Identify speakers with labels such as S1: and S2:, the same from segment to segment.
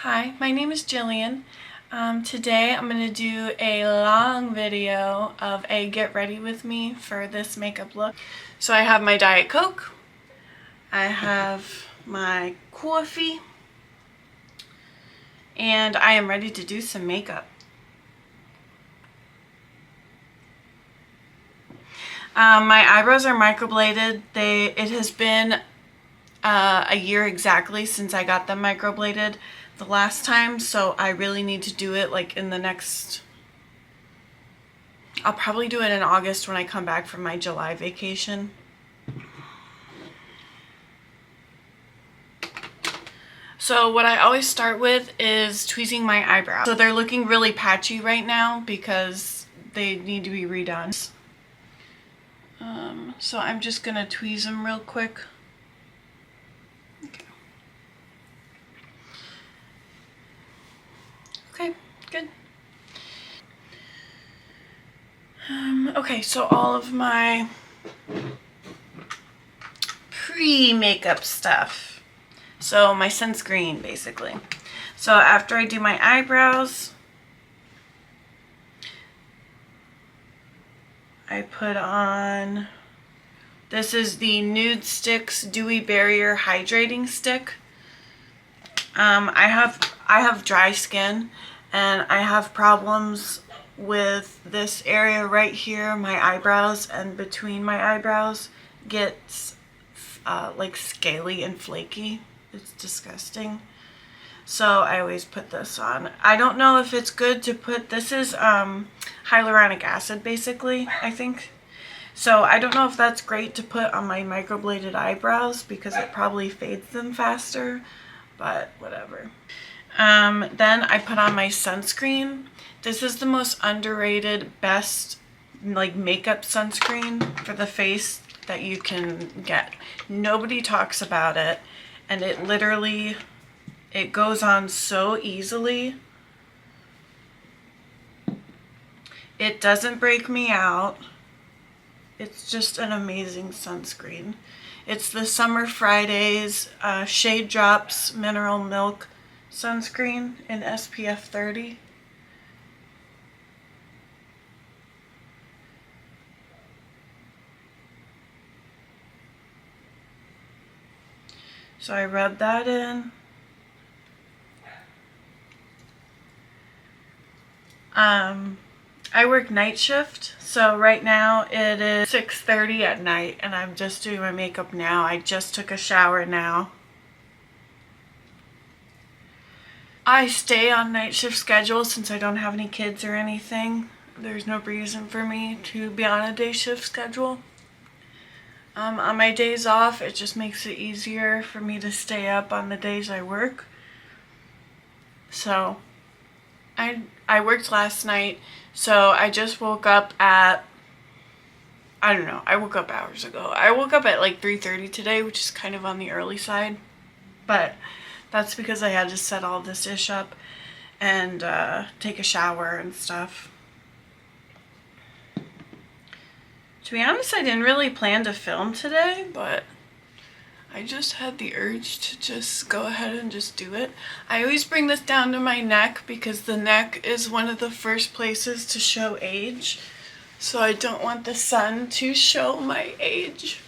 S1: Hi, my name is Jillian. Today I'm going to do a long video of a get ready with me for this makeup look. So I have my Diet Coke, I have my coffee, and I am ready to do some makeup. My eyebrows are microbladed. It has been a year exactly since I got them microbladed the last time, so I really need to do it like in the next, I'll probably do it in August when I come back from my July vacation. So what I always start with is tweezing my eyebrows. So they're looking really patchy right now because they need to be redone. So I'm just gonna tweeze them real quick. Okay, good. Okay, so all of my pre-makeup stuff. So my sunscreen, basically. So after I do my eyebrows, I put on, this is the Nude Sticks Dewy Barrier Hydrating Stick. I have dry skin and I have problems with this area right here, my eyebrows, and between my eyebrows gets like scaly and flaky. It's disgusting. So I always put this on. I don't know if it's good to put, this is hyaluronic acid basically, I think. So I don't know if that's great to put on my microbladed eyebrows because it probably fades them faster, but whatever. Then I put on my sunscreen. This is the most underrated, best like makeup sunscreen for the face that you can get. Nobody talks about it, and it literally, it goes on so easily. It doesn't break me out. It's just an amazing sunscreen. It's the Summer Fridays Shade Drops Mineral Milk sunscreen in SPF 30. So I rub that in. I work night shift, so right now it is 6:30 at night and I'm just doing my makeup now. I just took a shower now. I stay on night shift schedule since I don't have any kids or anything. There's no reason for me to be on a day shift schedule. On my days off, it just makes it easier for me to stay up on the days I work. So I worked last night, so I just woke up at, I don't know, I woke up hours ago. I woke up at like 3:30 today, which is kind of on the early side, but that's because I had to set all this dish up and take a shower and stuff. To be honest, I didn't really plan to film today, but I just had the urge to just go ahead and just do it. I always bring this down to my neck because the neck is one of the first places to show age. So I don't want the sun to show my age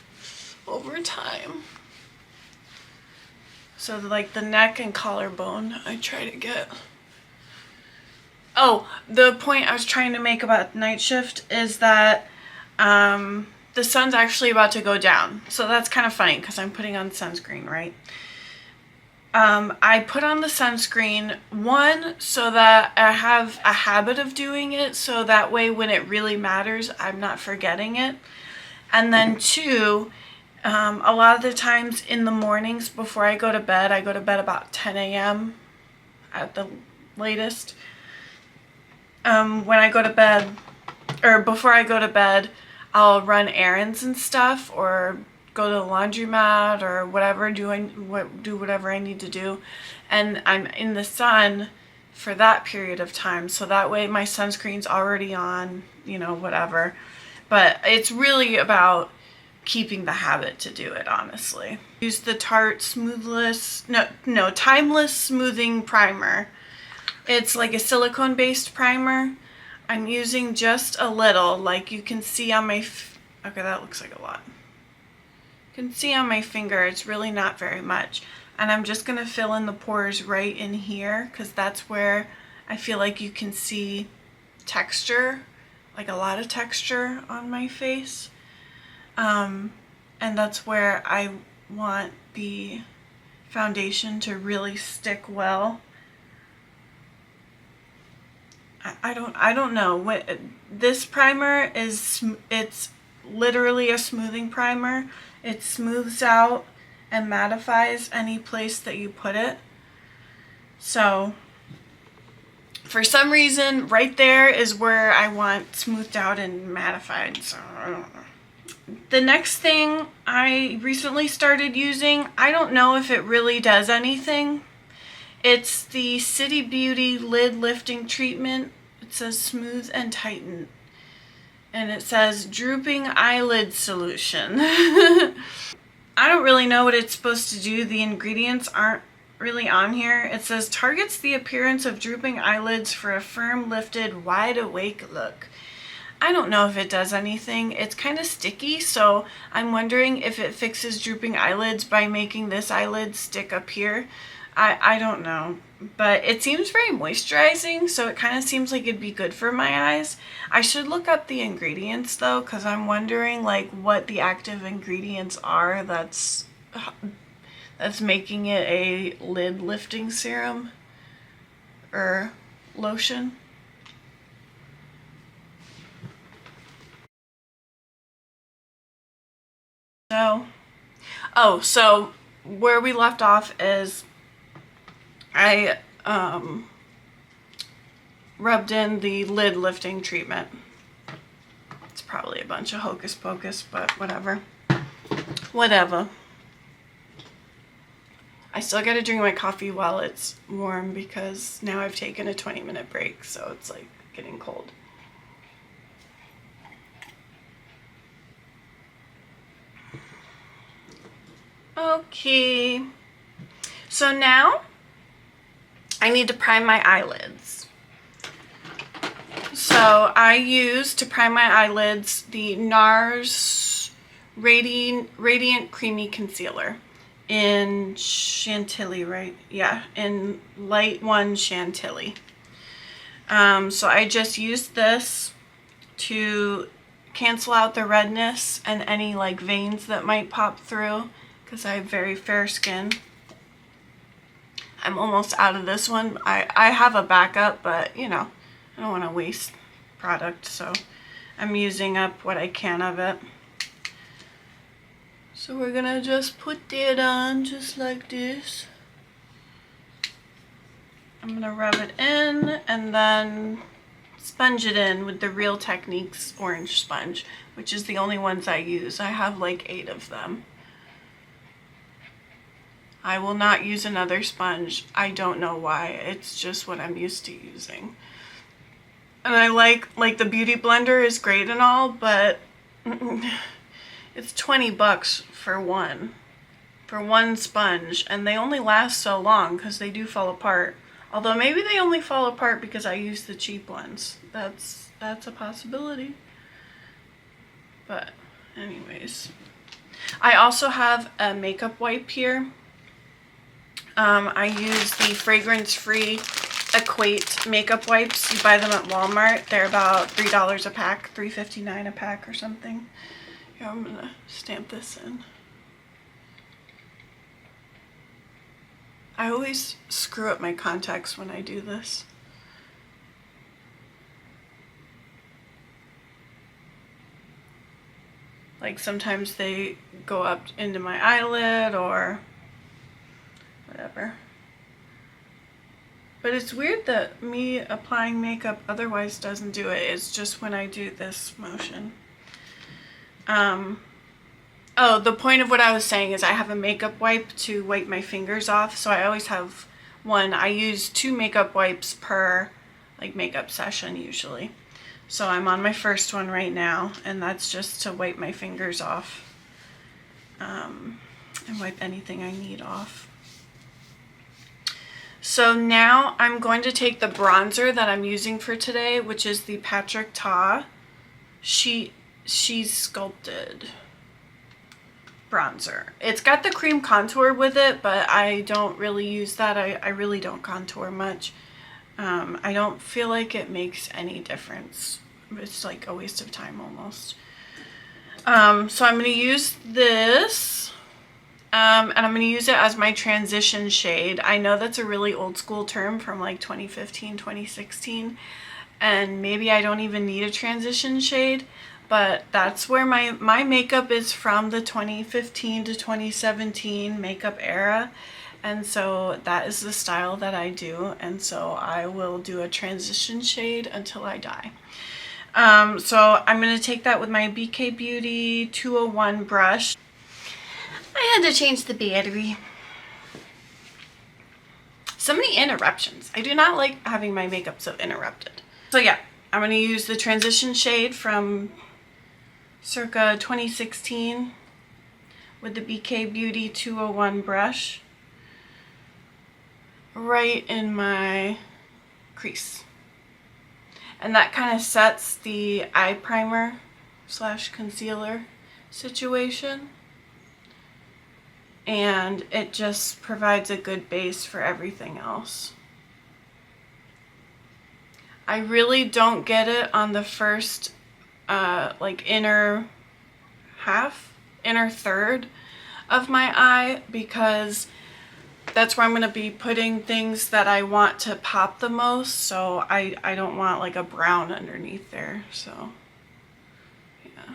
S1: over time. So like the neck and collarbone, I try to get. Oh, the point I was trying to make about night shift is that the sun's actually about to go down. So that's kind of funny because I'm putting on sunscreen, right? I put on the sunscreen, one, so that I have a habit of doing it, so that way when it really matters, I'm not forgetting it. And then two, a lot of the times in the mornings before I go to bed about 10 a.m. at the latest. When I go to bed, or before I go to bed, I'll run errands and stuff or go to the laundromat or whatever, do whatever I need to do, and I'm in the sun for that period of time, so that way my sunscreen's already on, you know, whatever. But it's really about keeping the habit to do it, honestly. Use the Tarte Timeless Smoothing Primer. It's like a silicone based primer. I'm using just a little, like you can see on my, okay, that looks like a lot. You can see on my finger, it's really not very much. And I'm just gonna fill in the pores right in here, because that's where I feel like you can see texture, like a lot of texture on my face. And that's where I want the foundation to really stick well. I don't know what this primer is. It's literally a smoothing primer. It smooths out and mattifies any place that you put it. So for some reason right there is where I want smoothed out and mattified. So I don't know. The next thing I recently started using, I don't know if it really does anything. It's the City Beauty Lid Lifting Treatment. It says smooth and tighten. And it says drooping eyelid solution. I don't really know what it's supposed to do. The ingredients aren't really on here. It says targets the appearance of drooping eyelids for a firm, lifted, wide awake look. I don't know if it does anything. It's kind of sticky, so I'm wondering if it fixes drooping eyelids by making this eyelid stick up here. I don't know, but it seems very moisturizing, so it kind of seems like it'd be good for my eyes. I should look up the ingredients though, because I'm wondering like what the active ingredients are that's making it a lid lifting serum or lotion. So where we left off is I rubbed in the lid lifting treatment. It's probably a bunch of hocus pocus, but whatever. Whatever. I still gotta drink my coffee while it's warm because now I've taken a 20-minute break, so it's like getting cold. Okay, so now I need to prime my eyelids. So I use, to prime my eyelids, the NARS Radiant Creamy Concealer in Chantilly, right? Yeah, in Light 1 Chantilly. So I just used this to cancel out the redness and any like veins that might pop through, because I have very fair skin. I'm almost out of this one. I have a backup, but you know, I don't want to waste product, so I'm using up what I can of it. So we're gonna just put that on just like this. I'm gonna rub it in and then sponge it in with the Real Techniques orange sponge, which is the only ones I use. I have like 8 of them. I will not use another sponge. I don't know why. It's just what I'm used to using. And I like the Beauty Blender is great and all, but it's 20 bucks for one sponge, and they only last so long because they do fall apart. Although maybe they only fall apart because I use the cheap ones. That's a possibility. But anyways, I also have a makeup wipe here. I use the fragrance-free Equate makeup wipes. You buy them at Walmart. They're about $3 a pack, $3.59 a pack or something. Here, I'm gonna stamp this in. I always screw up my contacts when I do this. Like sometimes they go up into my eyelid or whatever. But it's weird that me applying makeup otherwise doesn't do it. It's just when I do this motion. Oh, the point of what I was saying is I have a makeup wipe to wipe my fingers off. So I always have one. I use 2 makeup wipes per like makeup session usually. So I'm on my first one right now, and that's just to wipe my fingers off. and wipe anything I need off. So now I'm going to take the bronzer that I'm using for today, which is the Patrick Ta She's Sculpted bronzer. It's got the cream contour with it, but I don't really use that. I really don't contour much. I don't feel like it makes any difference. It's like a waste of time almost. So I'm going to use this, and I'm going to use it as my transition shade. I know that's a really old school term from like 2015, 2016, and maybe I don't even need a transition shade, but that's where my makeup is from, the 2015 to 2017 makeup era. And so that is the style that I do. And so I will do a transition shade until I die. So I'm going to take that with my BK Beauty 201 brush. I had to change the battery. So many interruptions. I do not like having my makeup so interrupted. So yeah, I'm going to use the transition shade from circa 2016 with the BK Beauty 201 brush right in my crease. And that kind of sets the eye primer / concealer situation. And it just provides a good base for everything else. I really don't get it on the first like inner third of my eye, because that's where I'm going to be putting things that I want to pop the most. So I don't want like a brown underneath there. So yeah.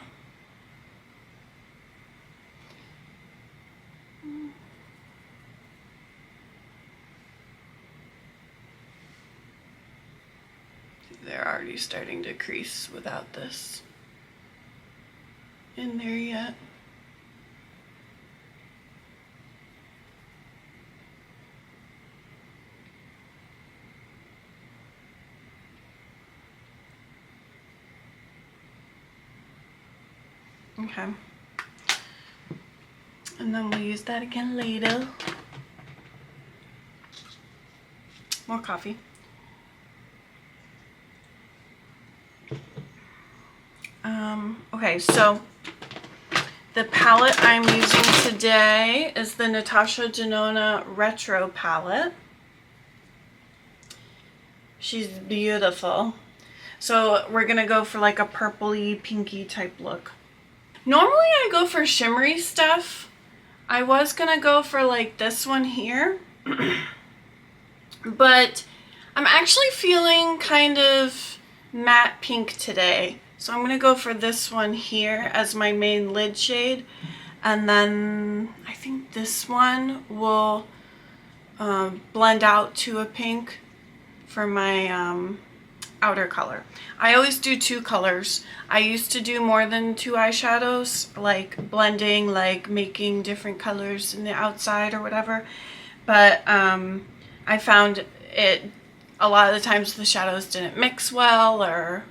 S1: They're already starting to crease without this in there yet. Okay. And then we'll use that again later. More coffee. Okay, so the palette I'm using today is the Natasha Denona Retro palette. She's beautiful. So we're gonna go for like a purpley, pinky type look. Normally I go for shimmery stuff. I was gonna go for like this one here, but I'm actually feeling kind of matte pink today. So I'm gonna go for this one here as my main lid shade. And then I think this one will blend out to a pink for my outer color. I always do 2 colors. I used to do more than 2 eyeshadows, like blending, like making different colors in the outside or whatever. But I found it, a lot of the times the shadows didn't mix well, or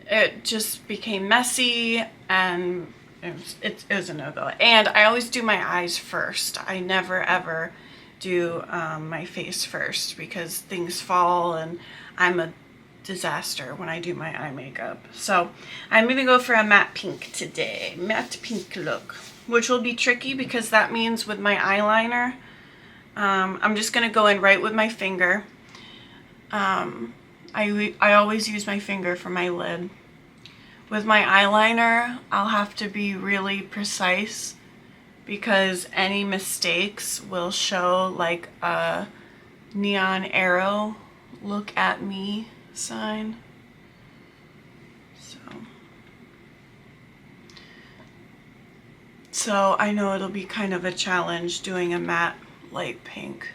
S1: it just became messy, and it was a no-go. And I always do my eyes first. I never ever do my face first, because things fall and I'm a disaster when I do my eye makeup. So I'm gonna go for a matte pink today. Matte pink look, which will be tricky because that means with my eyeliner, I'm just gonna go in right with my finger. I always use my finger for my lid. With my eyeliner, I'll have to be really precise, because any mistakes will show like a neon arrow look at me sign. So I know it'll be kind of a challenge doing a matte light pink.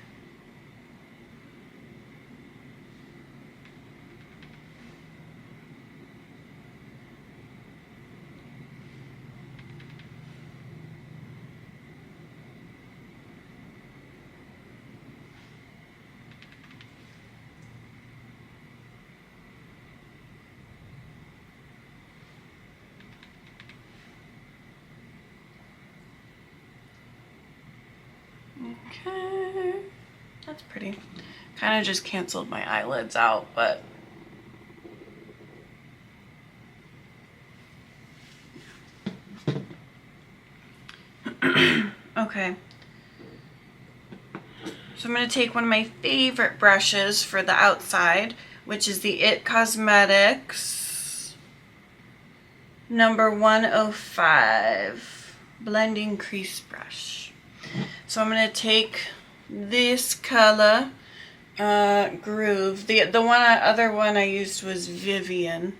S1: Okay, that's pretty. Kind of just canceled my eyelids out, but okay. So I'm going to take one of my favorite brushes for the outside, which is the It Cosmetics number 105 blending crease brush. So I'm going to take this color, Groove. The other one I used was Vivian.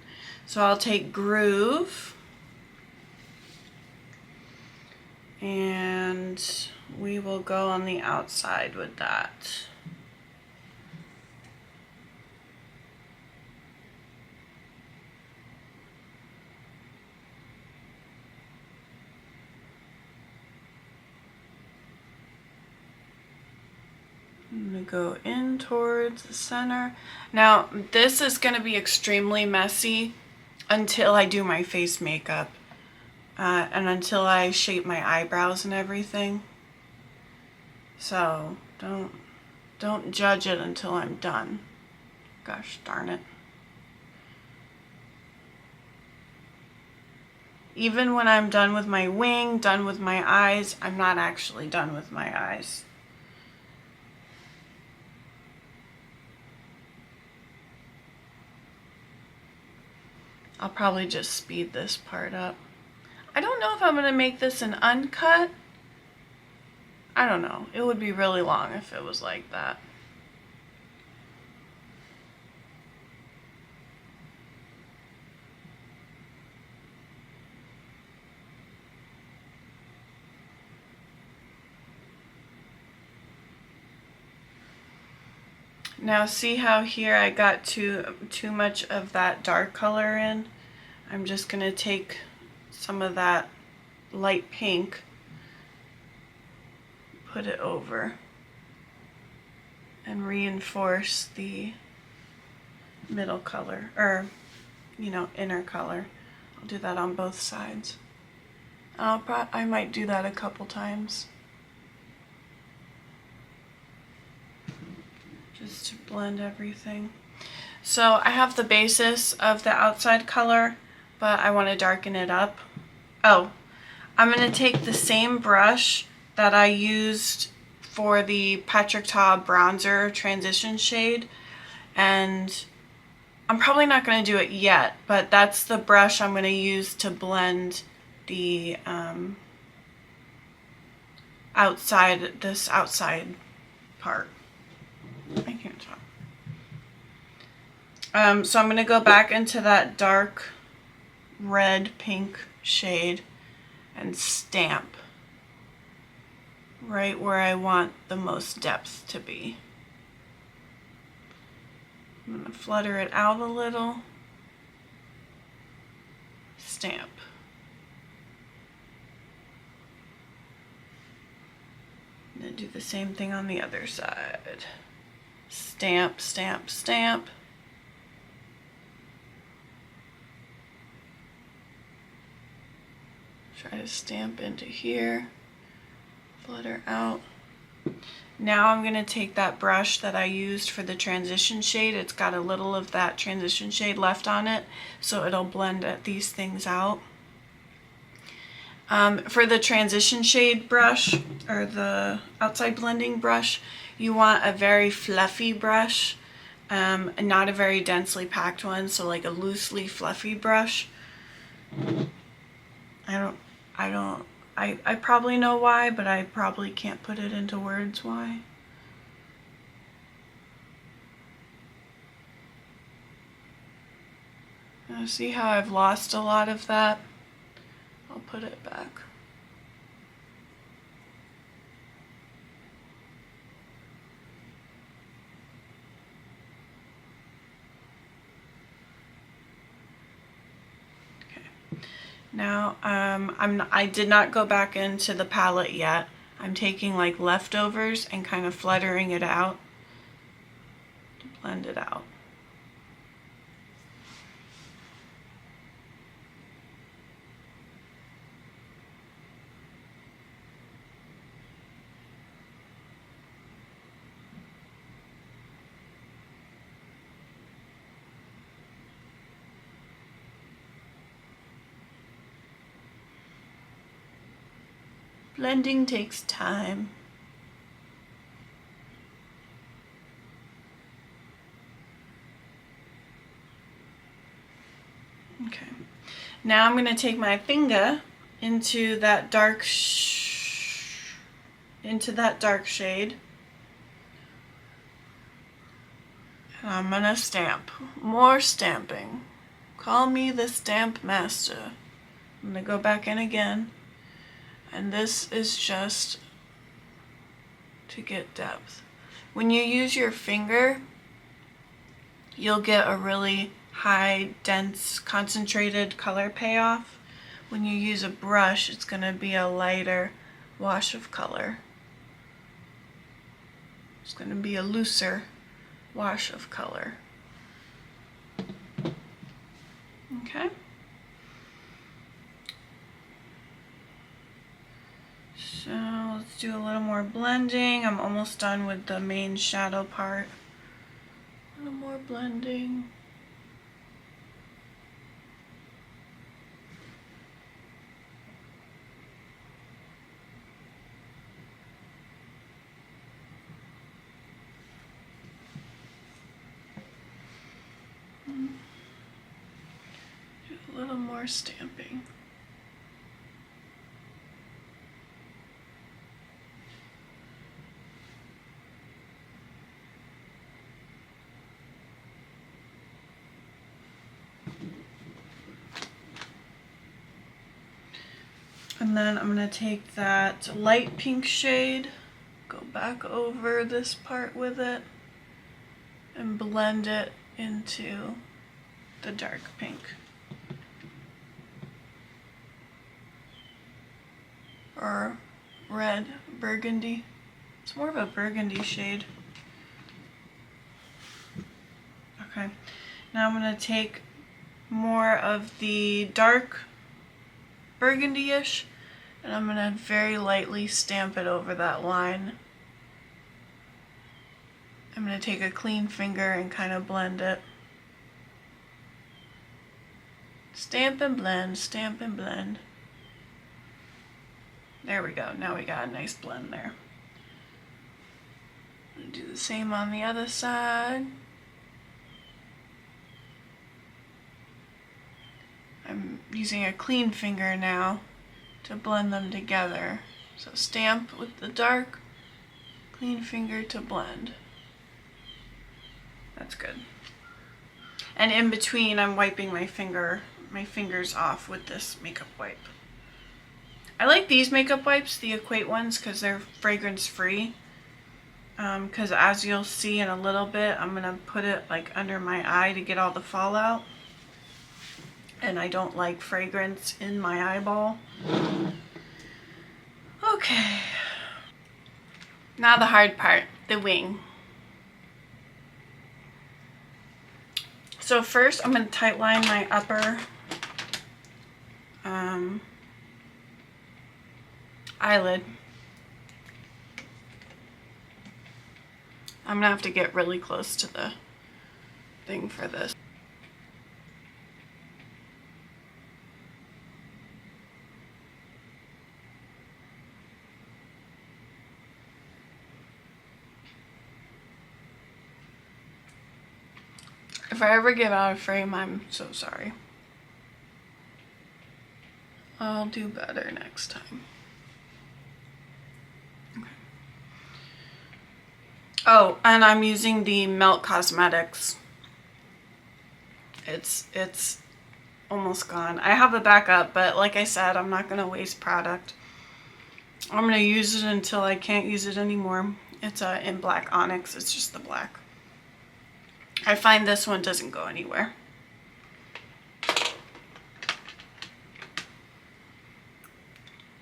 S1: So I'll take Groove, and we will go on the outside with that. I'm going to go in towards the center. Now, this is going to be extremely messy until I do my face makeup and until I shape my eyebrows and everything. So, don't judge it until I'm done. Gosh darn it. Even when I'm done with my wing, done with my eyes, I'm not actually done with my eyes. I'll probably just speed this part up. I don't know if I'm going to make this an uncut. I don't know. It would be really long if it was like that. Now see how here I got too much of that dark color in? I'm just going to take some of that light pink, put it over, and reinforce the middle color, or, you know, inner color. I'll do that on both sides. I might do that a couple times, just to blend everything. So I have the basis of the outside color, but I want to darken it up. Oh, I'm going to take the same brush that I used for the Patrick Ta bronzer transition shade, and I'm probably not going to do it yet, but that's the brush I'm going to use to blend the outside part. I can't talk. So I'm going to go back into that dark red pink shade and stamp right where I want the most depth to be. I'm going to flutter it out a little, stamp. I'm going to do the same thing on the other side. Stamp, stamp, stamp. Try to stamp into here, flutter out. Now I'm going to take that brush that I used for the transition shade. It's got a little of that transition shade left on it, so it'll blend these things out. For the transition shade brush, or the outside blending brush, you want a very fluffy brush, and not a very densely packed one, so like a loosely fluffy brush. I probably know why, but I probably can't put it into words why. Now see how I've lost a lot of that? I'll put it back. Now, I did not go back into the palette yet. I'm taking like leftovers and kind of fluttering it out to blend it out. Blending takes time. Okay. Now I'm going to take my finger into that dark shade. And I'm going to stamp. More stamping. Call me the stamp master. I'm going to go back in again. And this is just to get depth. When you use your finger, you'll get a really high, dense, concentrated color payoff. When you use a brush, it's going to be a lighter wash of color. It's going to be a looser wash of color. Okay. So let's do a little more blending. I'm almost done with the main shadow part. A little more blending. Do a little more stamping. And then I'm going to take that light pink shade, go back over this part with it, and blend it into the dark pink. Or red, burgundy. It's more of a burgundy shade. Okay, now I'm going to take more of the dark burgundy-ish, and I'm going to very lightly stamp it over that line. I'm going to take a clean finger and kind of blend it. Stamp and blend, stamp and blend. There we go, now we got a nice blend there. I'm going to do the same on the other side. I'm using a clean finger now to blend them together. So stamp with the dark, clean finger to blend. That's good. And in between, I'm wiping my fingers off with this makeup wipe. I like these makeup wipes, the Equate ones, because they're fragrance free. Because as you'll see in a little bit, I'm gonna put it like under my eye to get all the fallout. And I don't like fragrance in my eyeball. Okay. Now the hard part, the wing. So first I'm going to tightline my upper eyelid. I'm going to have to get really close to the thing for this. If I ever get out of frame, I'm so sorry. I'll do better next time. Okay. Oh, and I'm using the Melt Cosmetics. It's almost gone. I have a backup, but like I said, I'm not going to waste product. I'm going to use it until I can't use it anymore. It's in black onyx. It's just the black. I find this one doesn't go anywhere.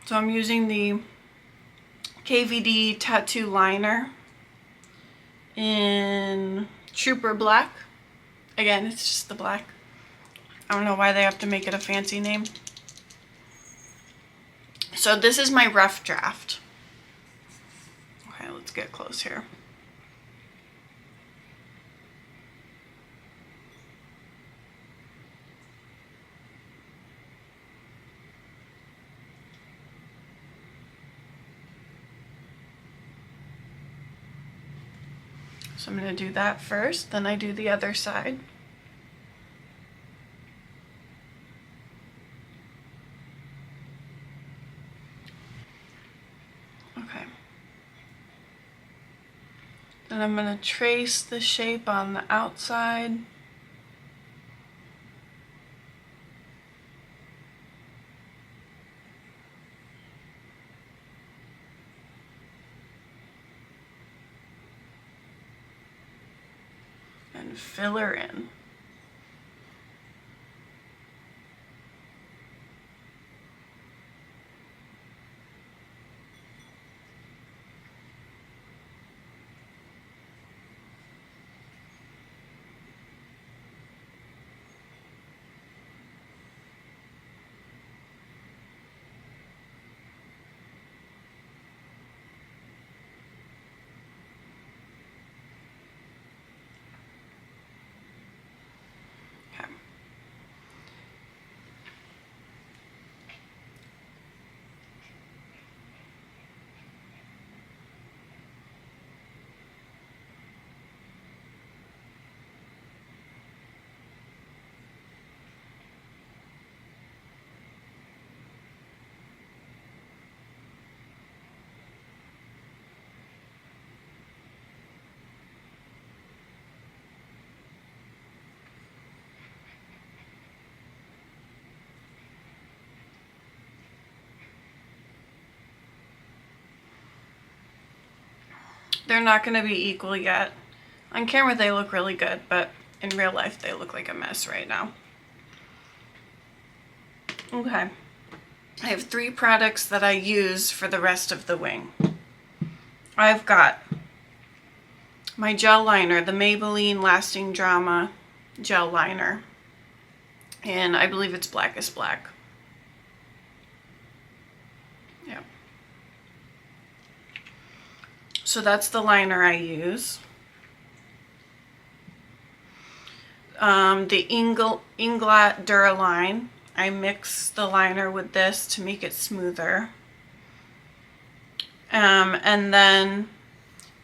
S1: So I'm using the KVD Tattoo Liner in Trooper Black. Again, it's just the black. I don't know why they have to make it a fancy name. So this is my rough draft. Okay, let's get close here. So I'm going to do that first, then I do the other side. Okay. Then I'm going to trace the shape on the outside. And fill her in. They're not going to be equal yet. On camera they look really good, but in real life they look like a mess right now. Okay. I have 3 products that I use for the rest of the wing. I've got my gel liner, the Maybelline Lasting Drama gel liner. And I believe it's Blackest Black. Yeah. So that's the liner I use. The Inglot Duraline. I mix the liner with this to make it smoother. And then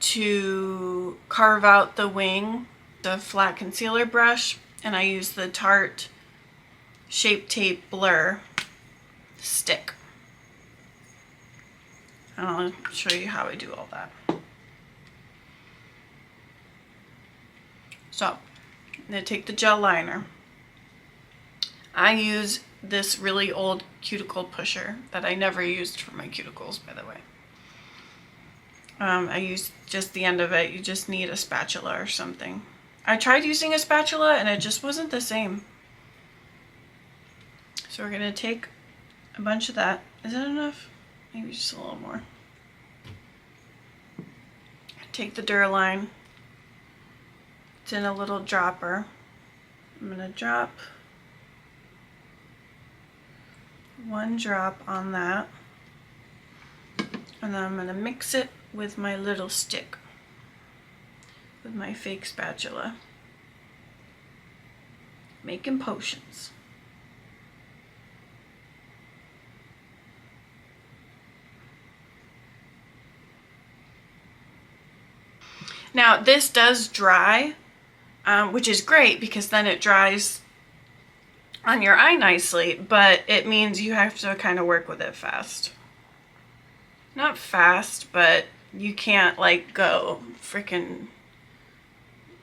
S1: to carve out the wing, the flat concealer brush, and I use the Tarte Shape Tape Blur stick. And I'll show you how I do all that. So, I'm going to take the gel liner. I use this really old cuticle pusher that I never used for my cuticles, by the way. I use just the end of it. You just need a spatula or something. I tried using a spatula and it just wasn't the same. So we're going to take a bunch of that. Is that enough? Maybe just a little more. Take the Duraline. It's in a little dropper. I'm going to drop 1 drop on that. And then I'm going to mix it with my little stick, with my fake spatula. Making potions. Now this does dry, which is great because then it dries on your eye nicely, but it means you have to kind of work with it fast. Not fast, but you can't like go freaking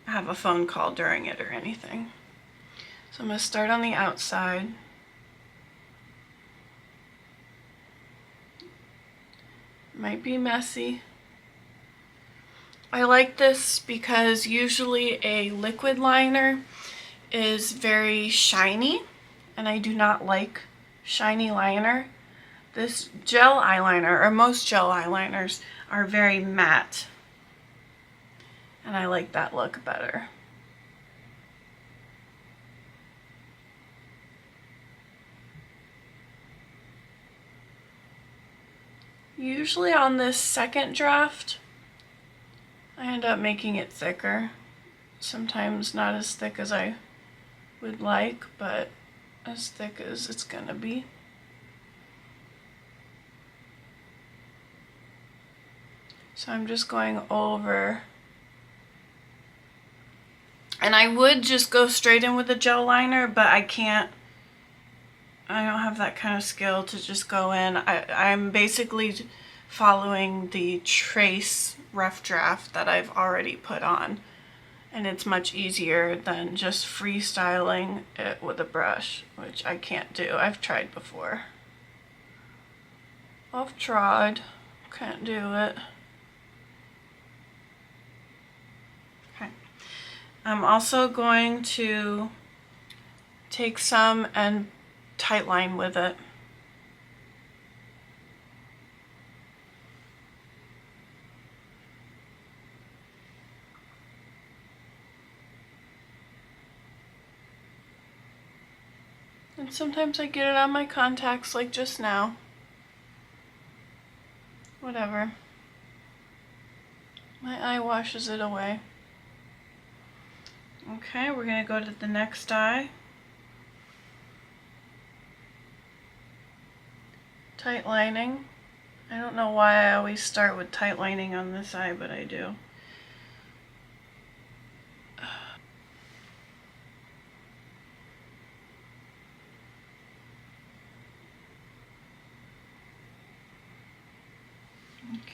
S1: have a phone call during it or anything. So I'm going to start on the outside. Might be messy. I like this because usually a liquid liner is very shiny, and I do not like shiny liner. This gel eyeliner, or most gel eyeliners, are very matte, and I like that look better. Usually on this second draft, I end up making it thicker. Sometimes not as thick as I would like, but as thick as it's gonna be. So I'm just going over And I would just go straight in with a gel liner, but I can't. I don't have that kind of skill to just go in. I'm basically following the trace rough draft that I've already put on. And it's much easier than just freestyling it with a brush, which I can't do. I've tried before. I've tried. Can't do it. Okay. I'm also going to take some and tightline with it. And sometimes I get it on my contacts like just now. Whatever. My eye washes it away. Okay, we're going to go to the next eye. Tight lining. I don't know why I always start with tight lining on this eye, but I do.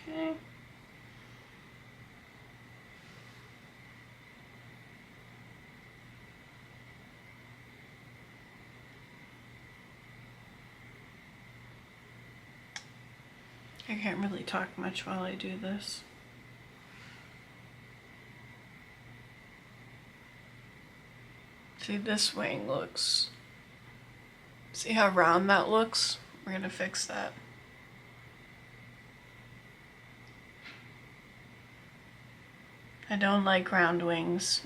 S1: Okay. I can't really talk much while I do this. See, this wing looks... See how round that looks? We're gonna fix that. I don't like round wings.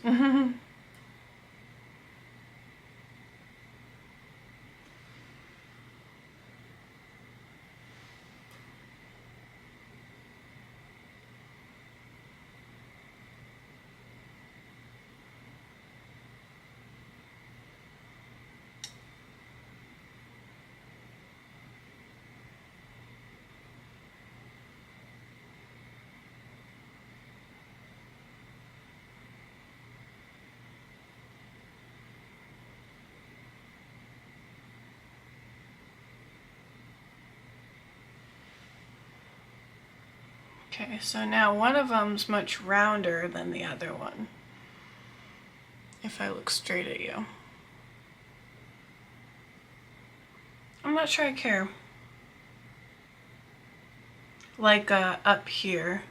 S1: Okay, so now one of them's much rounder than the other one, if I look straight at you. I'm not sure I care. Like up here.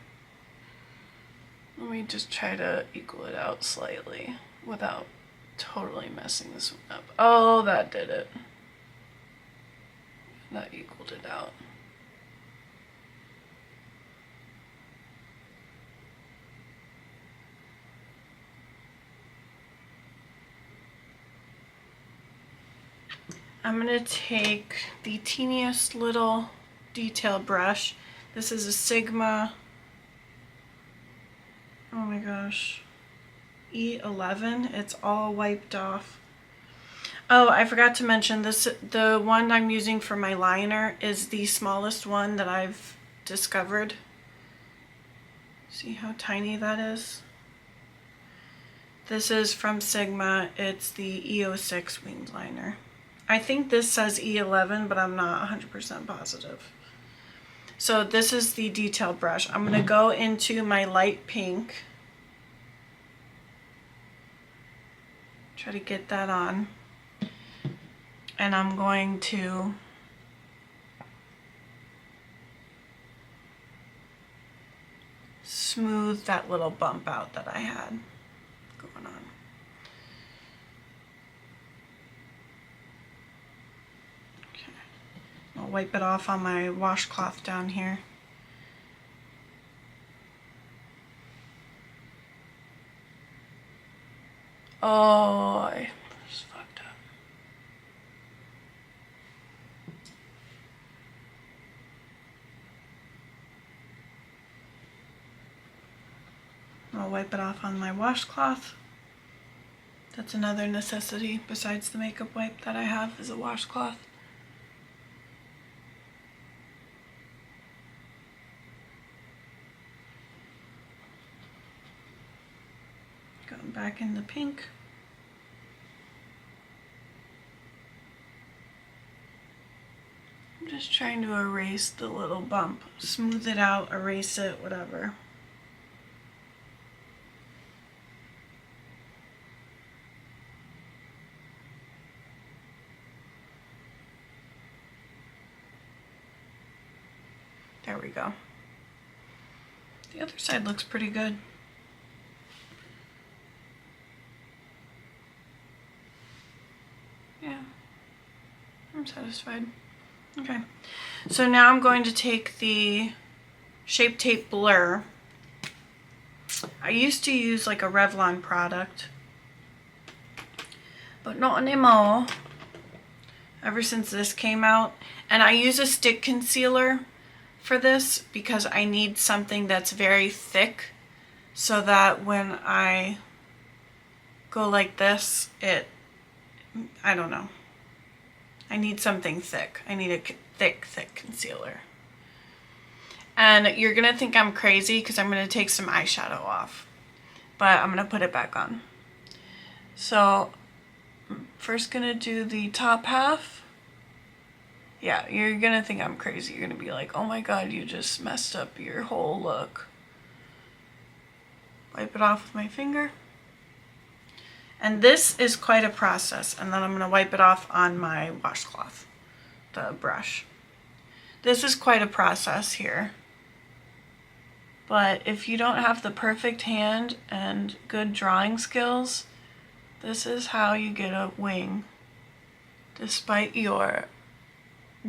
S1: Let me just try to equal it out slightly without totally messing this one up. Oh, that did it. That equaled it out. I'm gonna take the teeniest little detail brush. This is a Sigma, oh my gosh, E11. It's all wiped off. Oh, I forgot to mention this, the one I'm using for my liner is the smallest one that I've discovered. See how tiny that is? This is from Sigma. It's the E06 winged liner. I think this says E11, but I'm not 100% positive. So this is the detail brush. I'm going to go into my light pink. Try to get that on. And I'm going to smooth that little bump out that I had going on. I'll wipe it off on my washcloth down here. Oh, I just fucked up. I'll wipe it off on my washcloth. That's another necessity besides the makeup wipe that I have is a washcloth. Going back in the pink. I'm just trying to erase the little bump. Smooth it out, erase it, whatever. There we go. The other side looks pretty good. Yeah, I'm satisfied. Okay, so now I'm going to take the Shape Tape Blur. I used to use like a Revlon product, but not anymore, ever since this came out. And I use a stick concealer for this because I need something that's very thick so that when I go like this, I don't know. I need something thick. I need a thick concealer. And you're gonna think I'm crazy because I'm gonna take some eyeshadow off, but I'm gonna put it back on. So I'm first gonna do the top half. Yeah, you're gonna think I'm crazy. You're gonna be like, oh my god, you just messed up your whole look. Wipe it off with my finger. And this is quite a process. And then I'm gonna wipe it off on my washcloth, the brush. This is quite a process here. But if you don't have the perfect hand and good drawing skills, this is how you get a wing, despite your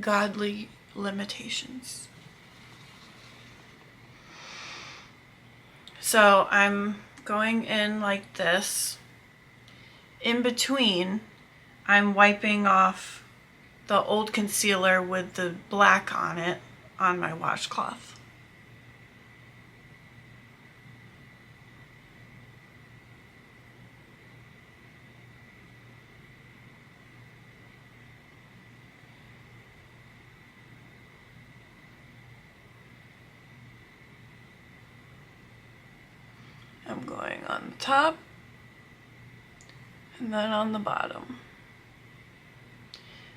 S1: godly limitations. So I'm going in like this. In between, I'm wiping off the old concealer with the black on it on my washcloth. I'm going on the top and then on the bottom.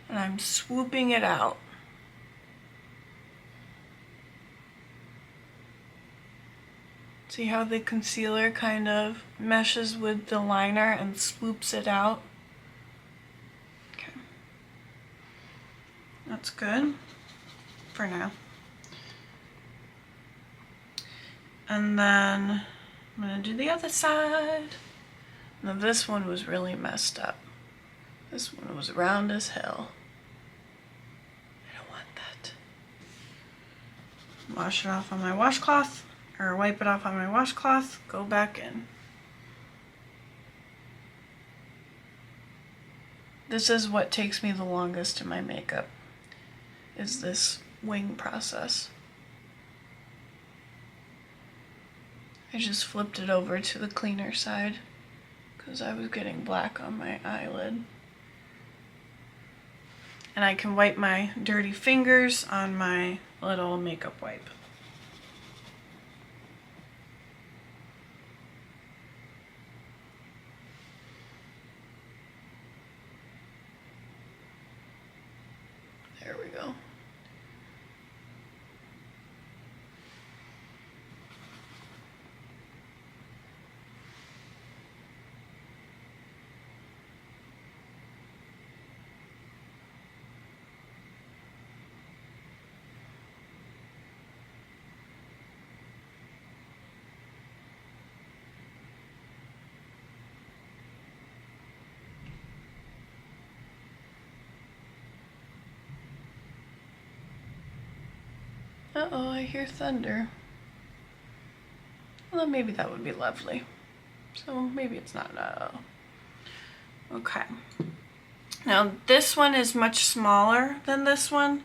S1: And I'm swooping it out. See how the concealer kind of meshes with the liner and swoops it out? Okay. That's good for now. And then I'm gonna do the other side. Now this one was really messed up. This one was round as hell. I don't want that. Wash it off on my washcloth, or wipe it off on my washcloth, go back in. This is what takes me the longest in my makeup, is this wing process. I just flipped it over to the cleaner side because I was getting black on my eyelid. And I can wipe my dirty fingers on my little makeup wipe. There we go. Uh-oh, I hear thunder. Well, maybe that would be lovely. So maybe it's not. Okay. Now this one is much smaller than this one,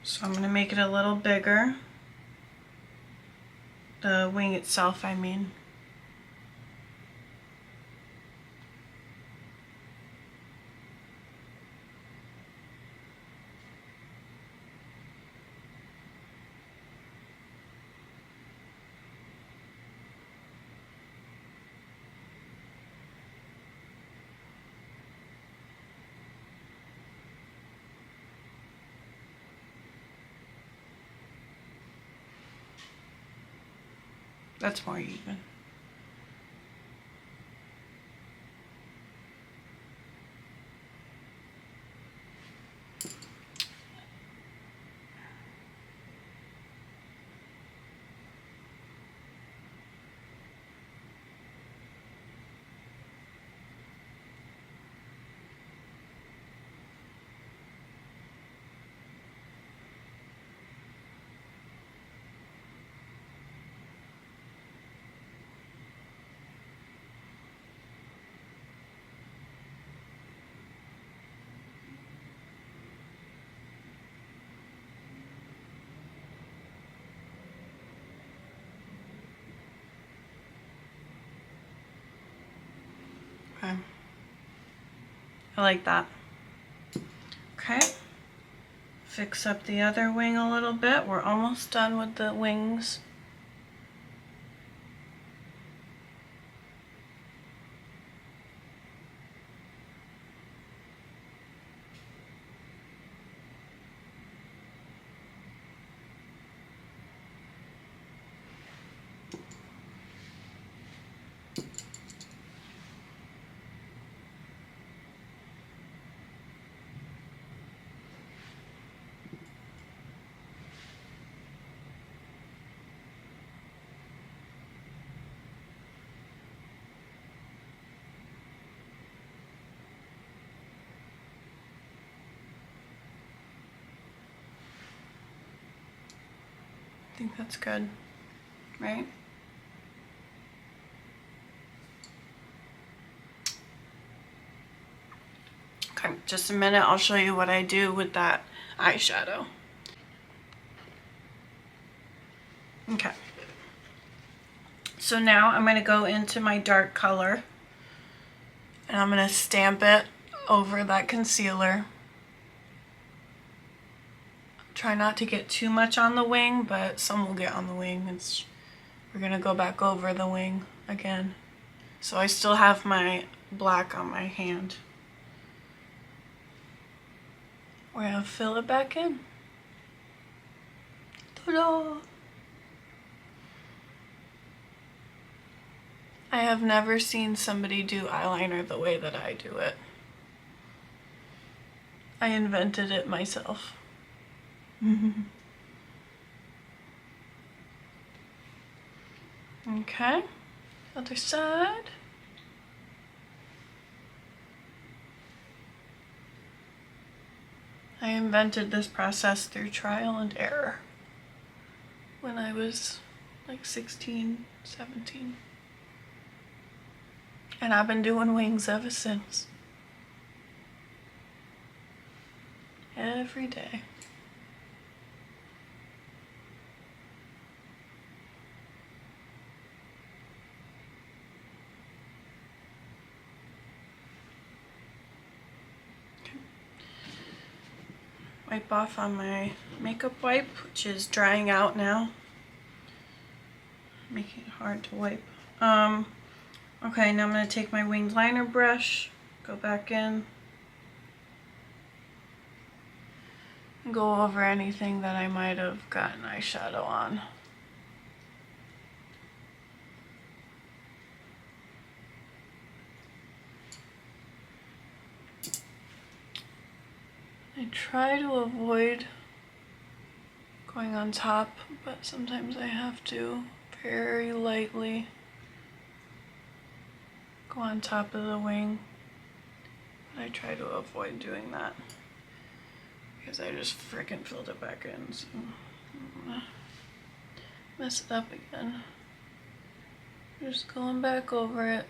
S1: so I'm going to make it a little bigger. The wing itself, I mean. That's more even. Okay. I like that. Okay. Fix up the other wing a little bit. We're almost done with the wings. I think that's good, right? Okay, just a minute, I'll show you what I do with that eyeshadow. Okay. So now I'm going to go into my dark color and I'm going to stamp it over that concealer. Try not to get too much on the wing, but some will get on the wing. We're going to go back over the wing again. So I still have my black on my hand. We're going to fill it back in. Ta-da! I have never seen somebody do eyeliner the way that I do it. I invented it myself. Okay, other side. I invented this process through trial and error when I was like 16, 17. And I've been doing wings ever since. Every day. Okay. Wipe off on my makeup wipe, which is drying out now. Making it hard to wipe. Okay, now I'm going to take my winged liner brush, go back in, and go over anything that I might have gotten eyeshadow on. I try to avoid going on top, but sometimes I have to very lightly go on top of the wing. But I try to avoid doing that because I just freaking filled it back in, so I'm gonna mess it up again. Just going back over it.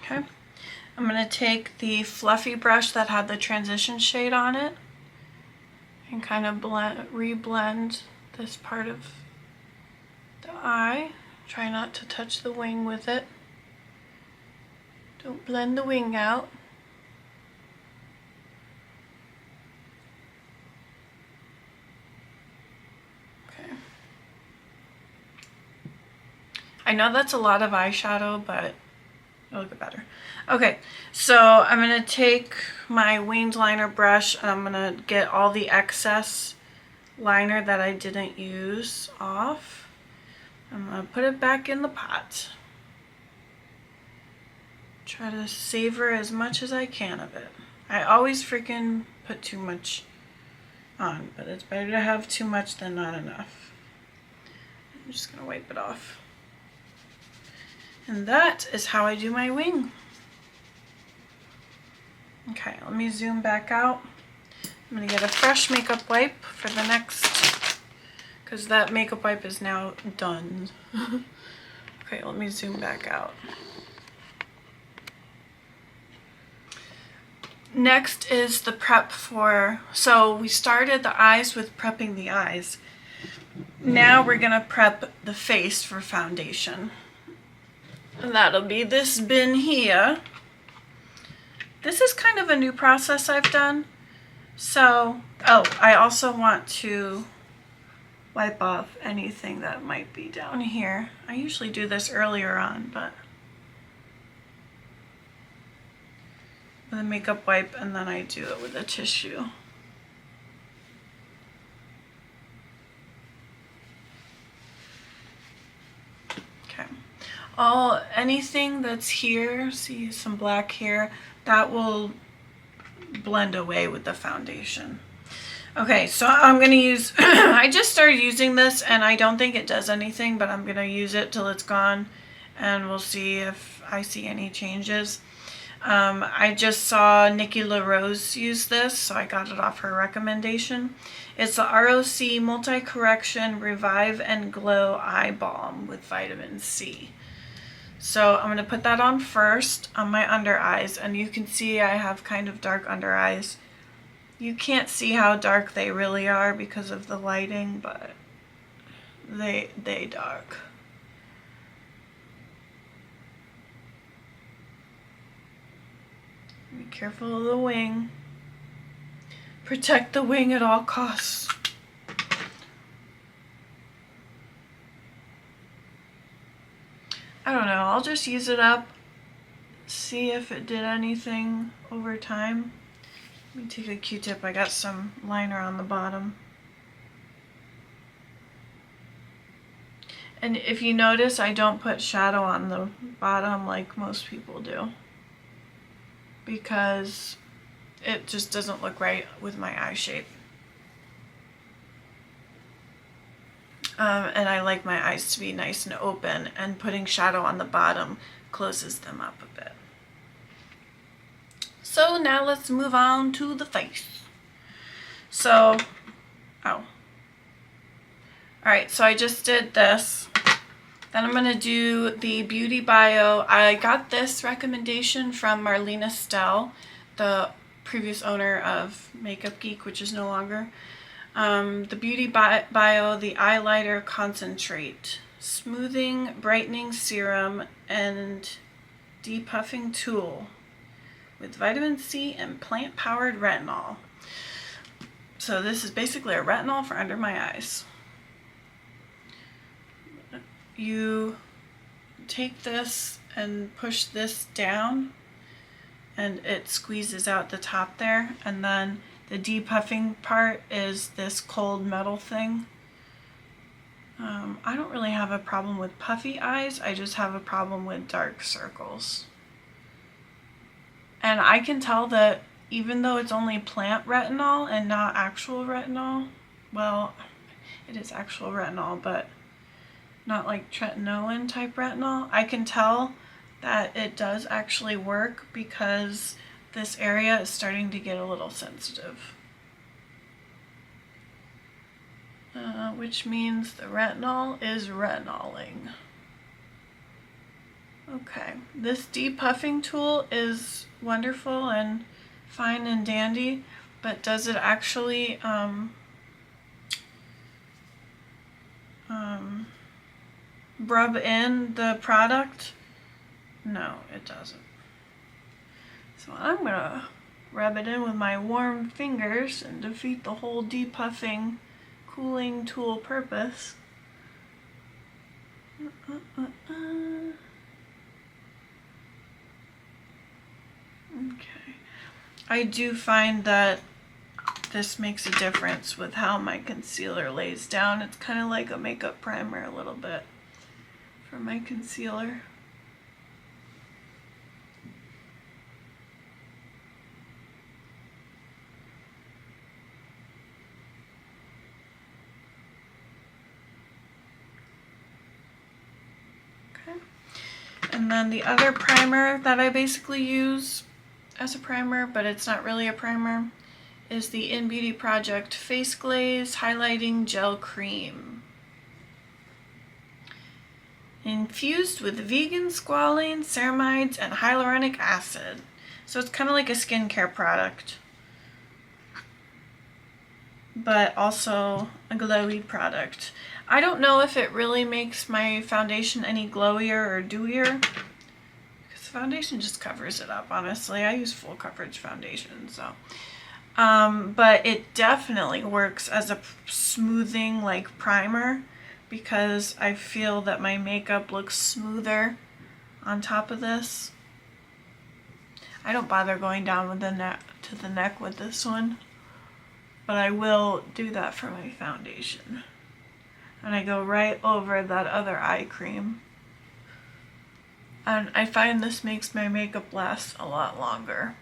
S1: Okay. I'm going to take the fluffy brush that had the transition shade on it and kind of re-blend this part of the eye. Try not to touch the wing with it. Don't blend the wing out. Okay. I know that's a lot of eyeshadow, but it'll get better. Okay, so I'm going to take my winged liner brush and I'm going to get all the excess liner that I didn't use off. I'm going to put it back in the pot. Try to savor as much as I can of it. I always freaking put too much on, but it's better to have too much than not enough. I'm just going to wipe it off. And that is how I do my wing. Okay, let me zoom back out. I'm going to get a fresh makeup wipe for the next, because that makeup wipe is now done. Okay, let me zoom back out. Next is the prep for, so we started the eyes with prepping the eyes. Now we're going to prep the face for foundation. And that'll be this bin here. This is kind of a new process I've done. So, oh, I also want to wipe off anything that might be down here. I usually do this earlier on, but with a makeup wipe, and then I do it with a tissue. Okay. Anything that's here, see some black here, that will blend away with the foundation. Okay, so I'm going to use, I just started using this and I don't think it does anything, but I'm going to use it till it's gone and we'll see if I see any changes. I just saw Nikki LaRose use this, so I got it off her recommendation. It's the ROC Multi-Correction Revive and Glow Eye Balm with vitamin C. So I'm going to put that on first on my under eyes, and you can see I have kind of dark under eyes. You can't see how dark they really are because of the lighting, but they dark. Be careful of the wing. Protect the wing at all costs. I don't know, I'll just use it up, see if it did anything over time. Let me take a Q-tip, I got some liner on the bottom. And if you notice, I don't put shadow on the bottom like most people do, because it just doesn't look right with my eye shape. And I like my eyes to be nice and open, and putting shadow on the bottom closes them up a bit. So now let's move on to the face. So, alright, so I just did this. Then I'm going to do the Beauty Bio. I got this recommendation from Marlena Stell, the previous owner of Makeup Geek, which is no longer. The Beauty Bio, the Eyeliner Concentrate, Smoothing Brightening Serum, and Depuffing Tool with vitamin C and plant-powered retinol. So this is basically a retinol for under my eyes. You take this and push this down, and it squeezes out the top there, and then the depuffing part is this cold metal thing. I don't really have a problem with puffy eyes, I just have a problem with dark circles. And I can tell that even though it's only plant retinol and not actual retinol, well, it is actual retinol, but not like tretinoin type retinol, I can tell that it does actually work because this area is starting to get a little sensitive. Which means the retinol is retinoling. Okay, this depuffing tool is wonderful and fine and dandy, but does it actually rub in the product? No, it doesn't. So I'm gonna rub it in with my warm fingers and defeat the whole depuffing cooling tool purpose. Okay. I do find that this makes a difference with how my concealer lays down. It's kind of like a makeup primer a little bit for my concealer. Okay. And then the other primer that I basically use as a primer, but it's not really a primer, is the In Beauty Project Face Glaze Highlighting Gel Cream. Infused with vegan squalane, ceramides, and hyaluronic acid. So it's kind of like a skincare product, but also a glowy product. I don't know if it really makes my foundation any glowier or dewier, because the foundation just covers it up, honestly. I use full coverage foundation, so. But it definitely works as a smoothing like primer, because I feel that my makeup looks smoother on top of this. I don't bother going down with the neck to the neck with this one, but I will do that for my foundation. And I go right over that other eye cream. And I find this makes my makeup last a lot longer.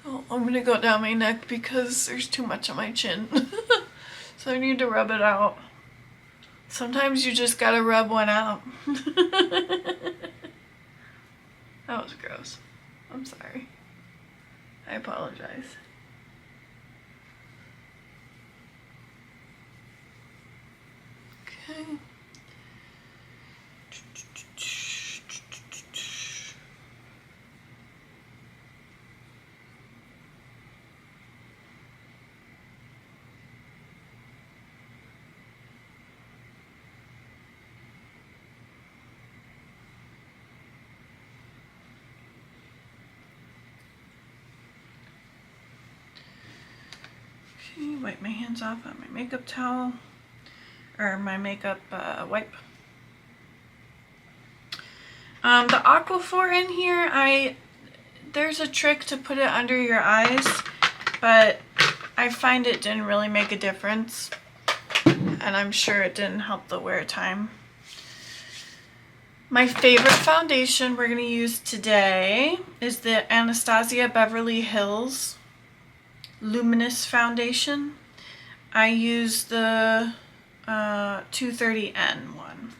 S1: Oh, I'm gonna go down my neck because there's too much on my chin. So I need to rub it out. Sometimes you just gotta rub one out. That was gross. I'm sorry. I apologize. Okay. Wipe my hands off on my makeup towel, or my makeup wipe. The Aquaphor in here, there's a trick to put it under your eyes, but I find it didn't really make a difference, and I'm sure it didn't help the wear time. My favorite foundation we're going to use today is the Anastasia Beverly Hills Luminous Foundation. I use the 230N one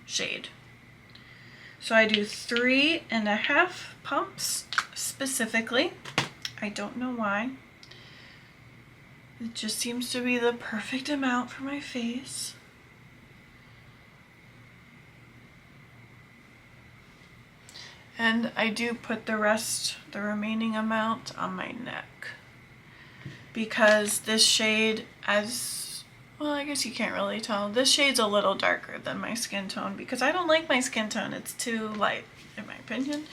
S1: shade. So I do 3.5 pumps specifically. I don't know why. It just seems to be the perfect amount for my face. And I do put the remaining amount on my neck. Because this shade, well, I guess you can't really tell. This shade's a little darker than my skin tone because I don't like my skin tone. It's too light, in my opinion.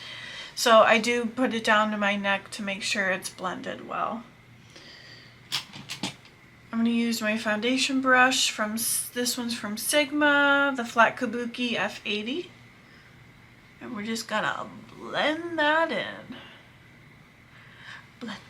S1: So I do put it down to my neck to make sure it's blended well. I'm going to use my foundation brush this one's from Sigma, the Flat Kabuki F80. And we're just going to blend that in. Blend.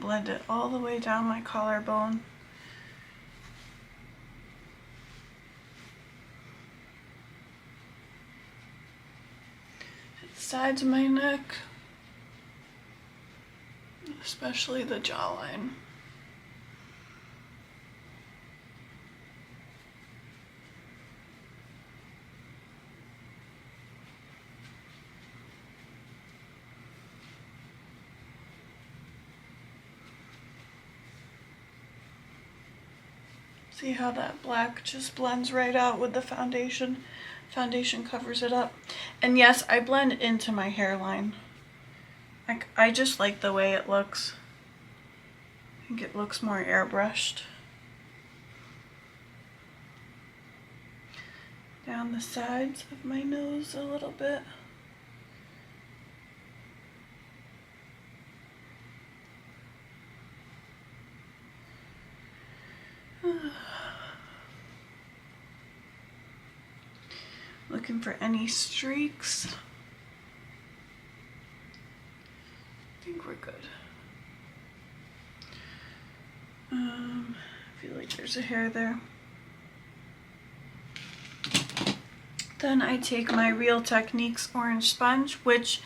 S1: blend it all the way down my collarbone. Sides of my neck, especially the jawline. See how that black just blends right out with the foundation? Foundation covers it up. And yes, I blend into my hairline. I just like the way it looks. I think it looks more airbrushed. Down the sides of my nose a little bit. Looking for any streaks. I think we're good. I feel like there's a hair there. Then I take my Real Techniques orange sponge, which,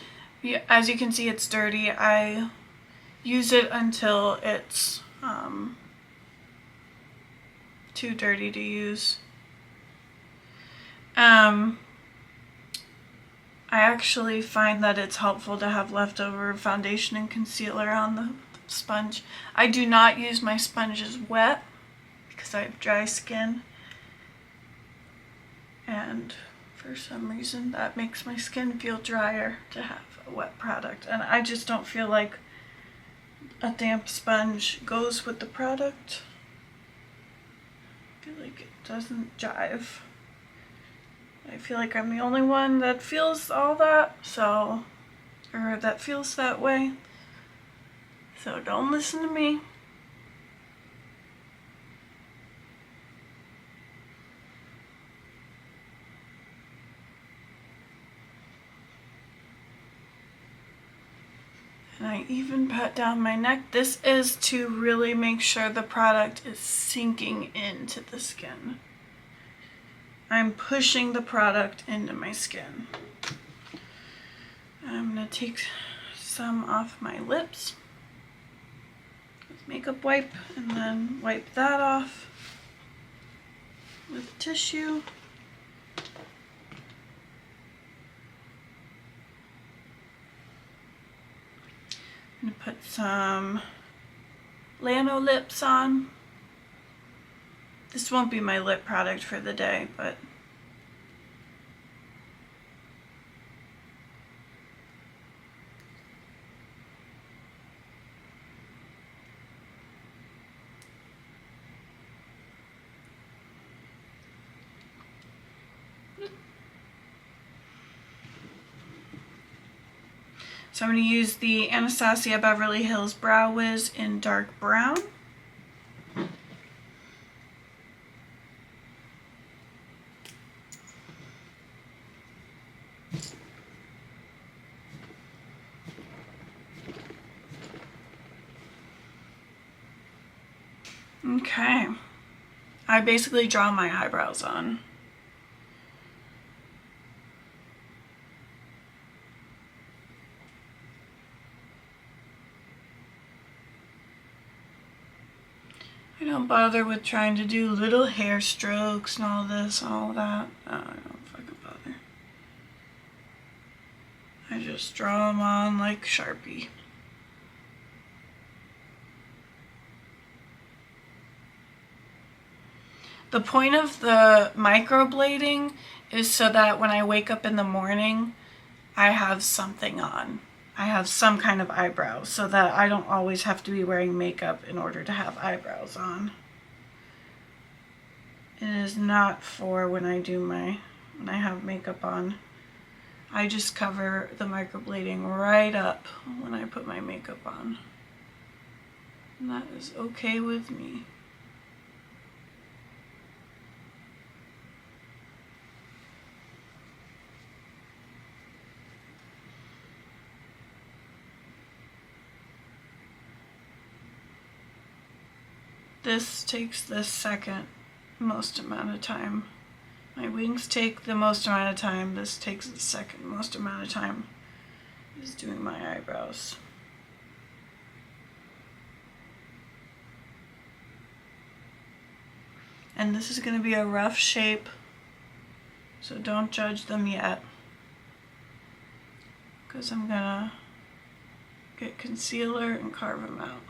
S1: as you can see, it's dirty. I use it until it's too dirty to use. I actually find that it's helpful to have leftover foundation and concealer on the sponge. I do not use my sponges wet because I have dry skin, and for some reason that makes my skin feel drier to have a wet product, and I just don't feel like a damp sponge goes with the product. I feel like it doesn't jive. I feel like I'm the only one that feels all that, or that feels that way. So don't listen to me. And I even pat down my neck. This is to really make sure the product is sinking into the skin. I'm pushing the product into my skin. I'm going to take some off my lips with makeup wipe, and then wipe that off with tissue. I'm going to put some Lano lips on. This won't be my lip product for the day, but so I'm going to use the Anastasia Beverly Hills Brow Wiz in dark brown. Okay, I basically draw my eyebrows on. I don't bother with trying to do little hair strokes and all this and all that. I don't fucking bother. I just draw them on like Sharpie. The point of the microblading is so that when I wake up in the morning, I have something on. I have some kind of eyebrow, so that I don't always have to be wearing makeup in order to have eyebrows on. It is not for when I have makeup on. I just cover the microblading right up when I put my makeup on. And that is okay with me. this takes the second most amount of time. My wings take the most amount of time. This takes the second most amount of time. Is doing my eyebrows. And this is going to be a rough shape, so don't judge them yet, because I'm going to get concealer and carve them out.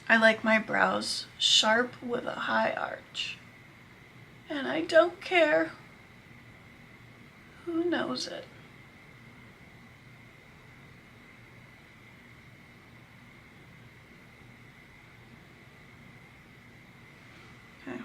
S1: I like my brows sharp with a high arch. And I don't care who knows it. Okay.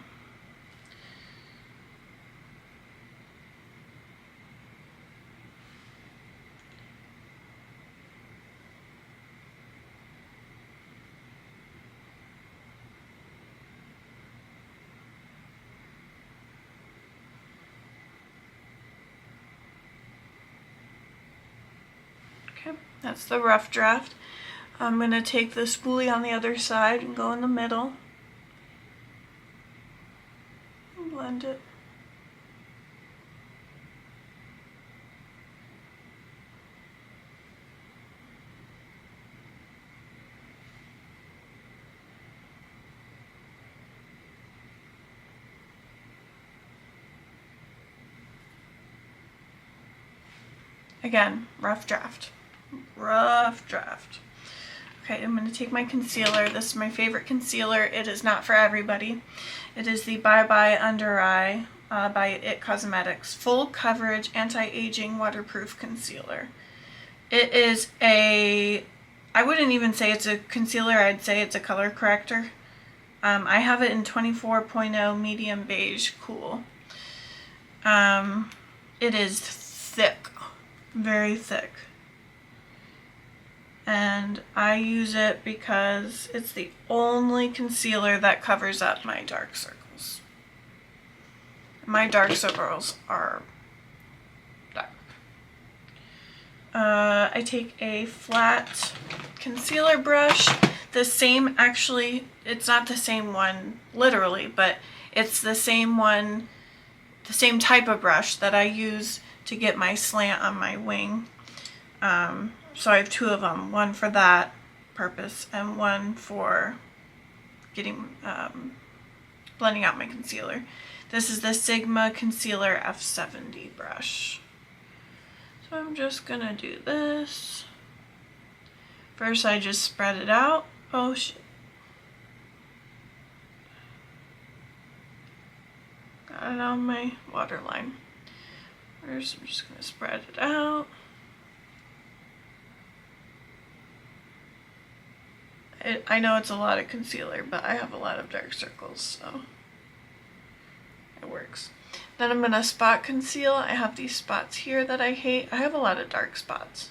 S1: Okay, that's the rough draft. I'm going to take the spoolie on the other side and go in the middle. And blend it. Again, rough draft. Rough draft. Okay, I'm going to take my concealer. This is my favorite concealer. It is not for everybody. It is the Bye Bye Under Eye by It Cosmetics Full Coverage Anti-Aging Waterproof Concealer. It is a, I wouldn't even say it's a concealer, I'd say it's a color corrector. I have it in 24.0 medium beige cool. It is thick, very thick. And I use it because it's the only concealer that covers up my dark circles. My dark circles are dark. I take a flat concealer brush. The same, actually, it's not the same one literally, but it's the same one, the same type of brush that I use to get my slant on my wing. So I have two of them, one for that purpose and one for getting, blending out my concealer. This is the Sigma Concealer F70 brush. So I'm just gonna do this. First I just spread it out. Oh shit. Got it on my waterline. First I'm just gonna spread it out. I know it's a lot of concealer, but I have a lot of dark circles, so it works. Then I'm going to spot conceal. I have these spots here that I hate. I have a lot of dark spots.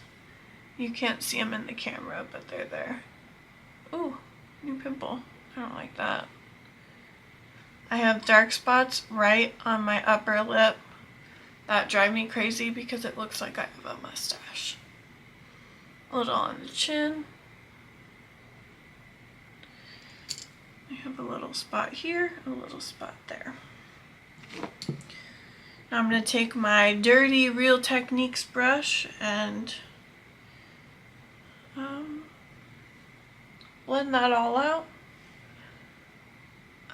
S1: You can't see them in the camera, but they're there. Ooh, new pimple. I don't like that. I have dark spots right on my upper lip that drive me crazy because it looks like I have a mustache. A little on the chin. I have a little spot here, a little spot there. Now I'm going to take my dirty Real Techniques brush and blend that all out.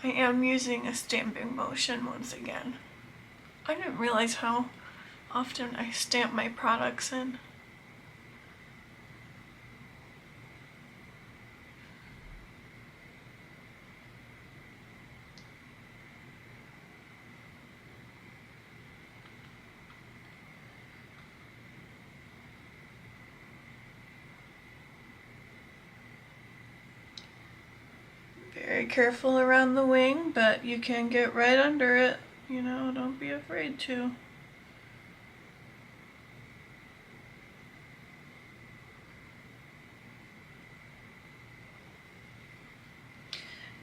S1: I am using a stamping motion once again. I didn't realize how often I stamp my products in. Very careful around the wing, but you can get right under it. You know, don't be afraid to.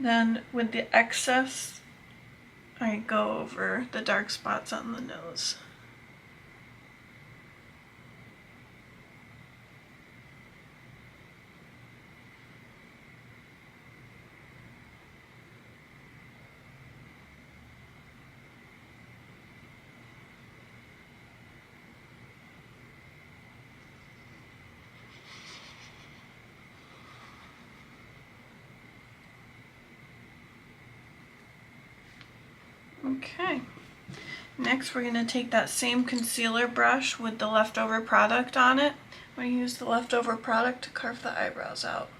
S1: Then with the excess, I go over the dark spots on the nose. Okay, next we're going to take that same concealer brush with the leftover product on it. I'm going to use the leftover product to carve the eyebrows out.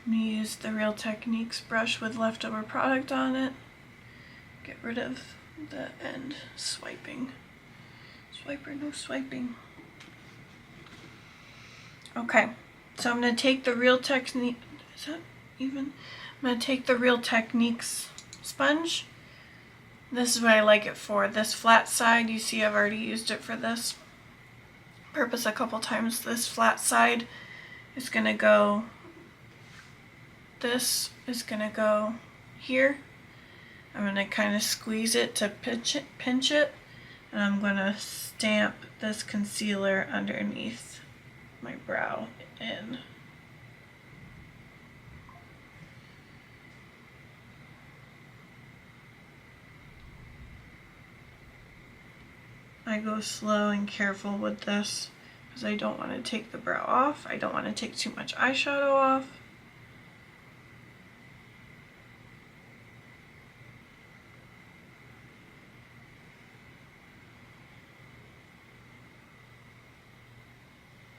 S1: I'm going to use the Real Techniques brush with leftover product on it. Get rid of the end swiping. Swiper, no swiping. Okay, so I'm going to take the Real Technique, is that even? I'm going to take the Real Techniques sponge. This is what I like it for. This flat side, you see I've already used it for this purpose a couple times. This flat side is going to go, this is going to go here. I'm going to kind of squeeze it to pinch it, and I'm going to stamp this concealer underneath my brow in. I go slow and careful with this because I don't want to take the brow off. I don't want to take too much eyeshadow off.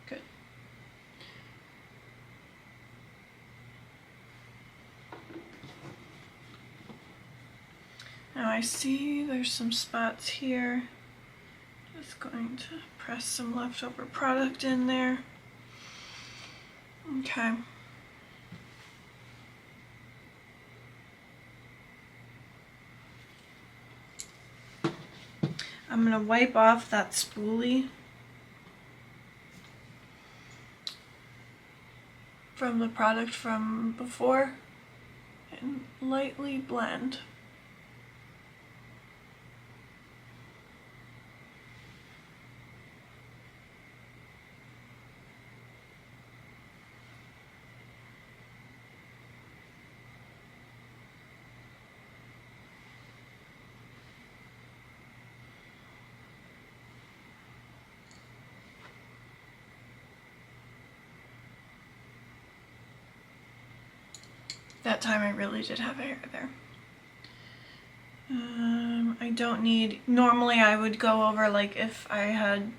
S1: Good. Now I see there's some spots here. Just going to press some leftover product in there. Okay. I'm going to wipe off that spoolie from the product from before and lightly blend. That time I really did have hair there. I don't need, normally I would go over, like if I had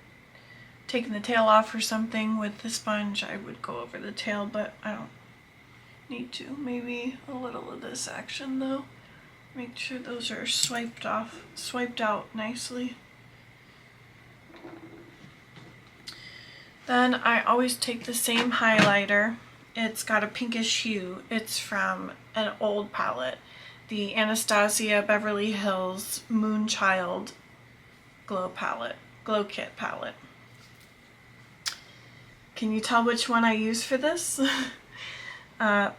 S1: taken the tail off or something with the sponge, I would go over the tail, but I don't need to. Maybe a little of this action though. Make sure those are swiped out nicely. Then I always take the same highlighter. It's got a pinkish hue. It's from an old palette, the Anastasia Beverly Hills Moonchild Glow Kit palette. Can you tell which one I use for this?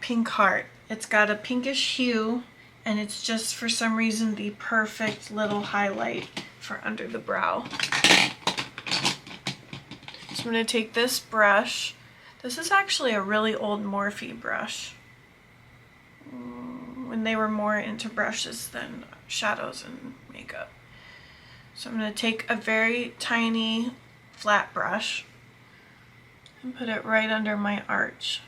S1: Pink Heart. It's got a pinkish hue, and it's just for some reason the perfect little highlight for under the brow. So I'm going to take this brush. This is actually a really old Morphe brush. When they were more into brushes than shadows and makeup. So I'm going to take a very tiny flat brush and put it right under my arch.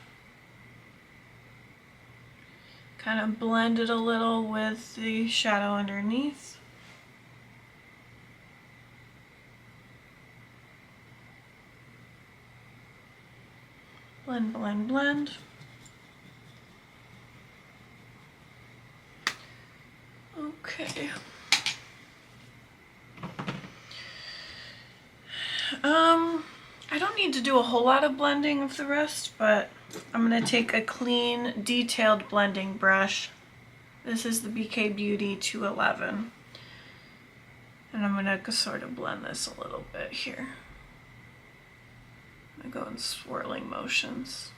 S1: Kind of blend it a little with the shadow underneath. Blend, blend, blend. Okay. I don't need to do a whole lot of blending of the rest, but I'm going to take a clean, detailed blending brush. This is the BK Beauty 211. And I'm going to sort of blend this a little bit here. I'm going to go in swirling motions.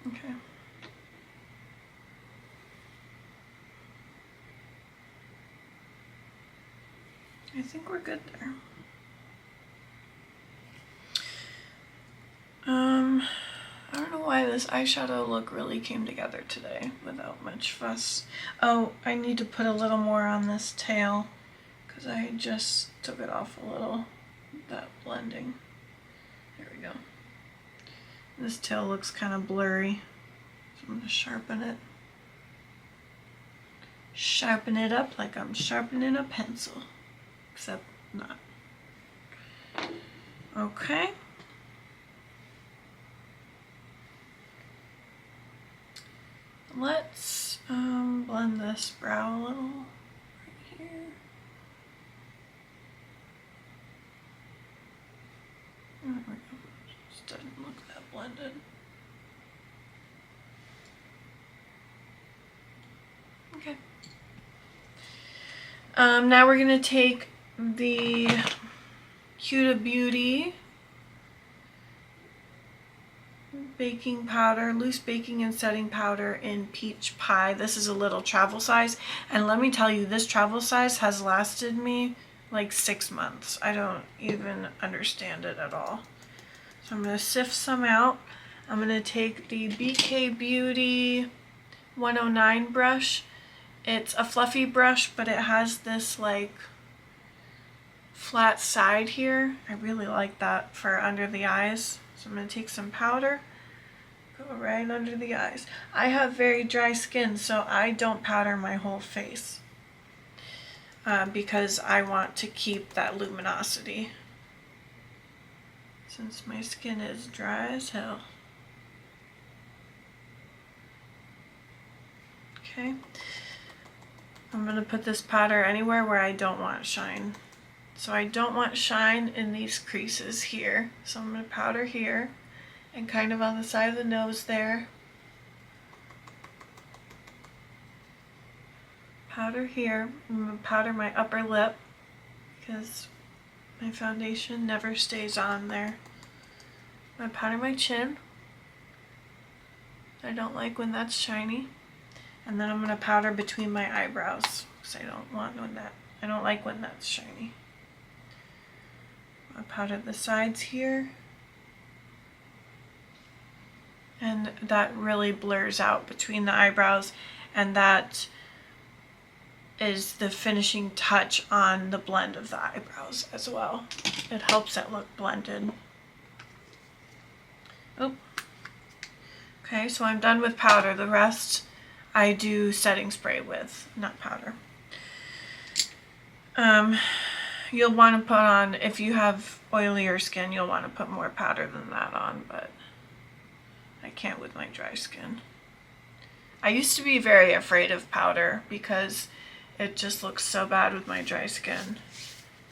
S1: Okay. I think we're good there. I don't know why this eyeshadow look really came together today without much fuss. Oh, I need to put a little more on this tail because I just took it off a little, that blending. There we go. This tail looks kind of blurry, so I'm going to sharpen it. Sharpen it up like I'm sharpening a pencil, except not. Okay. Let's blend this brow a little right here. There we go. Just doesn't look that blended. Okay. Now we're gonna take the Huda Beauty baking powder, loose baking and setting powder in Peach Pie. This is a little travel size, and let me tell you, this travel size has lasted me like 6 months. I don't even understand it at all. So I'm going to sift some out. I'm going to take the BK Beauty 109 brush. It's a fluffy brush, but it has this like flat side here. I really like that for under the eyes. So I'm going to take some powder. Go right under the eyes. I have very dry skin, so I don't powder my whole face because I want to keep that luminosity since my skin is dry as hell. Okay, I'm going to put this powder anywhere where I don't want shine. So I don't want shine in these creases here, so I'm going to powder here. And kind of on the side of the nose there. Powder here. I'm going to powder my upper lip because my foundation never stays on there. I'm going to powder my chin. I don't like when that's shiny. And then I'm going to powder between my eyebrows because I don't like when that's shiny. I'll powder the sides here. And that really blurs out between the eyebrows, and that is the finishing touch on the blend of the eyebrows as well. It helps it look blended. Oh. Okay, so I'm done with powder. The rest I do setting spray with, not powder. You'll want to put on, if you have oilier skin, you'll want to put more powder than that on, but I can't with my dry skin. I used to be very afraid of powder because it just looks so bad with my dry skin.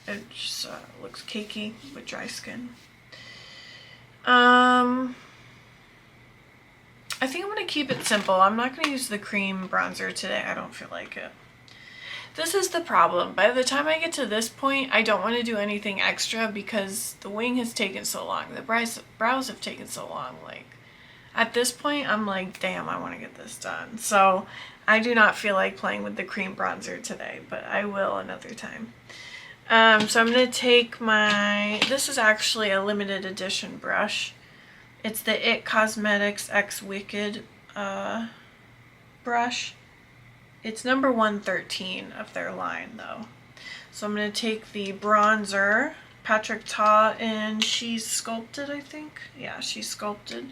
S1: It just looks cakey with dry skin. I think I'm going to keep it simple. I'm not going to use the cream bronzer today. I don't feel like it. This is the problem. By the time I get to this point, I don't want to do anything extra because the wing has taken so long. The brows have taken so long. Like, at this point, I'm like, damn, I want to get this done. So I do not feel like playing with the cream bronzer today, but I will another time. So I'm going to take this is actually a limited edition brush. It's the It Cosmetics X Wicked brush. It's number 113 of their line though. So I'm going to take the bronzer, Patrick Ta, and She's Sculpted, I think. Yeah, She's Sculpted.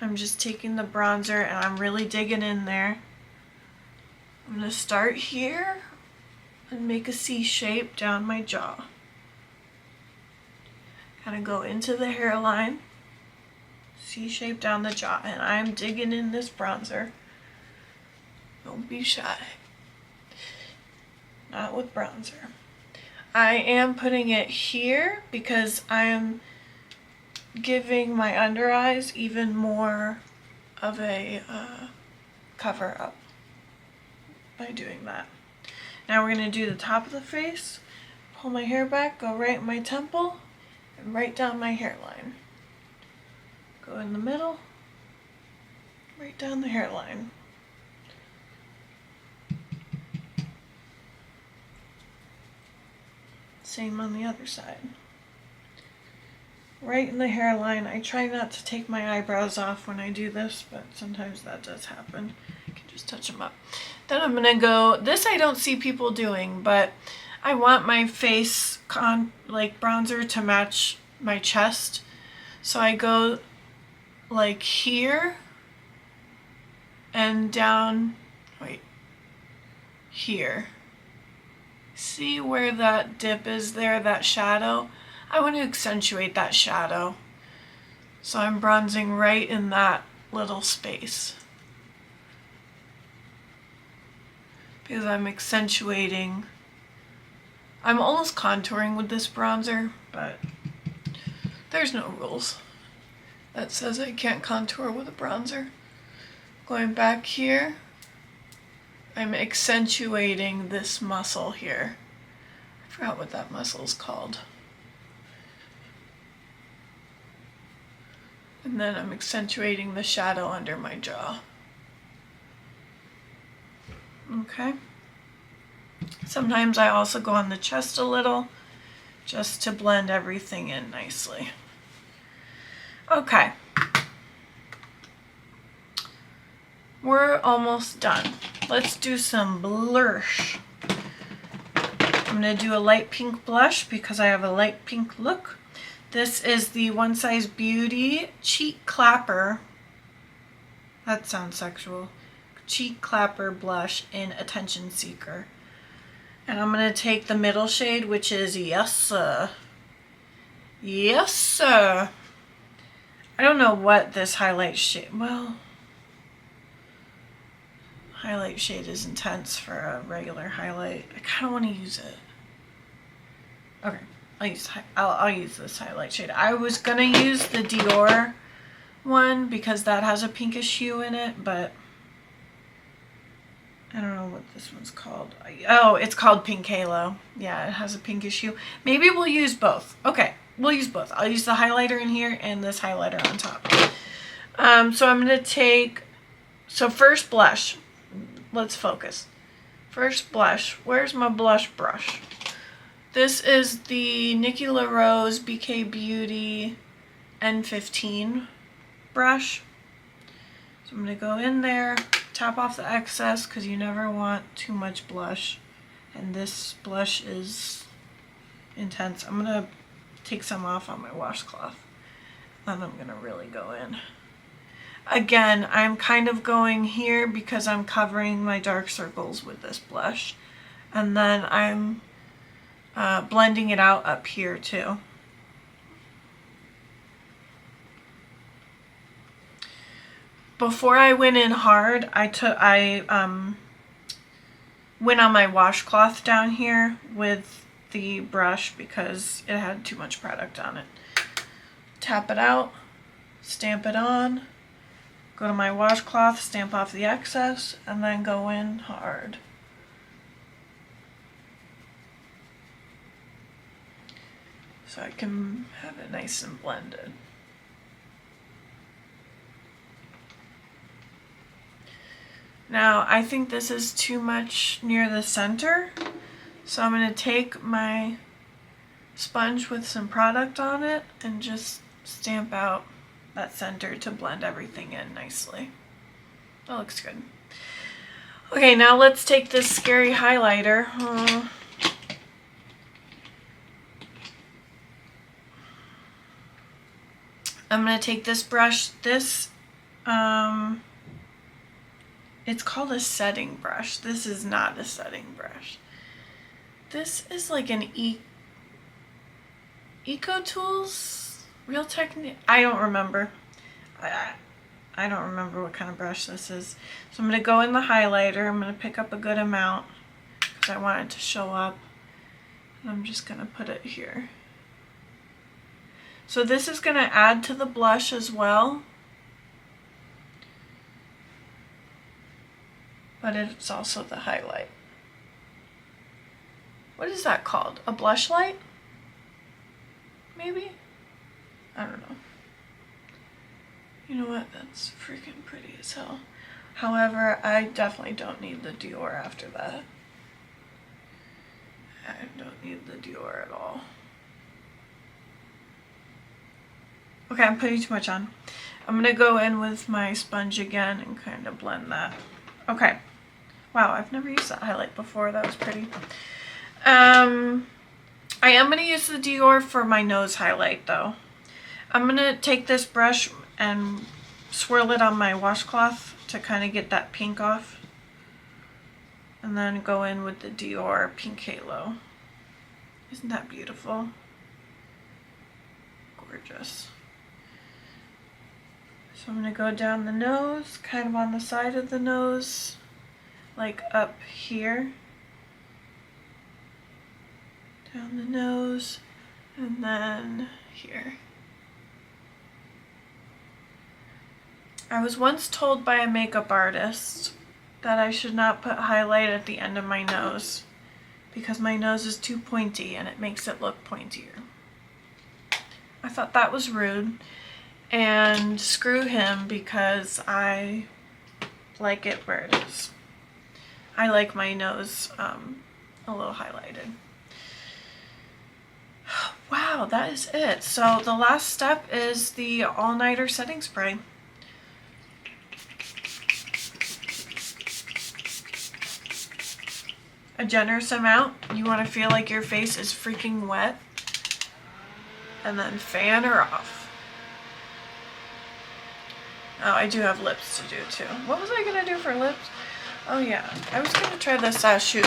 S1: I'm just taking the bronzer and I'm really digging in there. I'm going to start here and make a C shape down my jaw. Kind of go into the hairline, C shape down the jaw, and I'm digging in this bronzer. Don't be shy. Not with bronzer. I am putting it here because I am giving my under eyes even more of a cover up by doing that. Now we're going to do the top of the face. Pull my hair back, go right in my temple, and right down my hairline. Go in the middle, right down the hairline. Same on the other side. Right in the hairline. I try not to take my eyebrows off when I do this, but sometimes that does happen. I can just touch them up. Then I'm going to go, this I don't see people doing, but I want my face like bronzer to match my chest. So I go like here and down, here. See where that dip is there, that shadow? I want to accentuate that shadow. So I'm bronzing right in that little space. Because I'm accentuating. I'm almost contouring with this bronzer, but there's no rules that says I can't contour with a bronzer. Going back here, I'm accentuating this muscle here. I forgot what that muscle is called. And then I'm accentuating the shadow under my jaw. Okay. Sometimes I also go on the chest a little, just to blend everything in nicely. Okay. We're almost done. Let's do some blush. I'm going to do a light pink blush because I have a light pink look. This is the One Size Beauty Cheek Clapper. That sounds sexual. Cheek Clapper blush in Attention Seeker. And I'm going to take the middle shade, which is Yes Sir. Yes Sir. I don't know what this highlight shade, well, highlight shade is intense for a regular highlight. I kind of want to use it. Okay, I'll use this highlight shade. I was gonna use the Dior one because that has a pinkish hue in it, but I don't know what this one's called. Oh, it's called Pink Halo. Yeah, it has a pinkish hue. Maybe we'll use both. Okay, we'll use both. I'll use the highlighter in here and this highlighter on top. So I'm gonna take, first blush. Let's focus. First blush. Where's my blush brush? This is the Nikki LaRose BK Beauty N15 brush. So I'm going to go in there, tap off the excess because you never want too much blush. And this blush is intense. I'm going to take some off on my washcloth. Then I'm going to really go in. Again, I'm kind of going here because I'm covering my dark circles with this blush. And then I'm blending it out up here too. Before I went in hard, I went on my washcloth down here with the brush because it had too much product on it. Tap it out, stamp it on, go to my washcloth, stamp off the excess, and then go in hard. so I can have it nice and blended. Now I think this is too much near the center, so I'm going to take my sponge with some product on it and just stamp out that center to blend everything in nicely. That looks good. Okay, now let's take this scary highlighter. I'm going to take this brush, it's called a setting brush. This is not a setting brush. This is like an Eco Tools Real Technique. I don't remember. I don't remember what kind of brush this is. So I'm going to go in the highlighter. I'm going to pick up a good amount because I want it to show up. And I'm just going to put it here. So this is going to add to the blush as well. But it's also the highlight. What is that called? A blush light? Maybe? I don't know. You know what? That's freaking pretty as hell. However, I definitely don't need the Dior after that. I don't need the Dior at all. Okay, I'm putting too much on. I'm going to go in with my sponge again and kind of blend that. Okay. Wow, I've never used that highlight before. That was pretty. I am going to use the Dior for my nose highlight though. I'm going to take this brush and swirl it on my washcloth to kind of get that pink off. And then go in with the Dior Pink Halo. Isn't that beautiful? Gorgeous. So I'm going to go down the nose, kind of on the side of the nose, like up here. Down the nose, and then here. I was once told by a makeup artist that I should not put highlight at the end of my nose because my nose is too pointy and it makes it look pointier. I thought that was rude, and screw him because I like it where it is. I like my nose a little highlighted. Wow, that is it. So the last step is the all-nighter setting spray. A generous amount. You want to feel like your face is freaking wet. And then fan her off. Oh, I do have lips to do too. What was I going to do for lips? Oh yeah, I was going to try the Sashu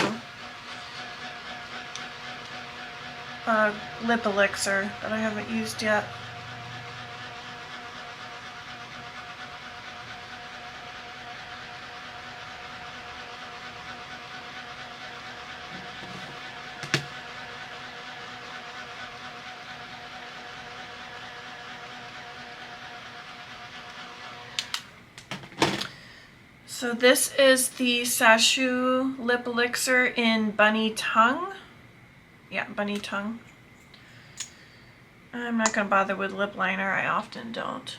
S1: lip elixir that I haven't used yet. So this is the Sashu lip elixir in Bunny Tongue. Yeah, Bunny Tongue. I'm not going to bother with lip liner. I often don't.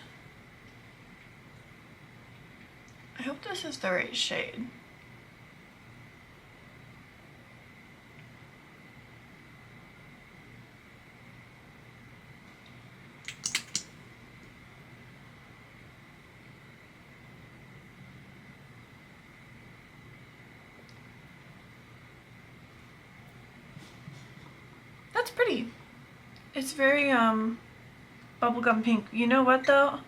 S1: I hope this is the right shade. That's pretty. It's very bubblegum pink. You know what though?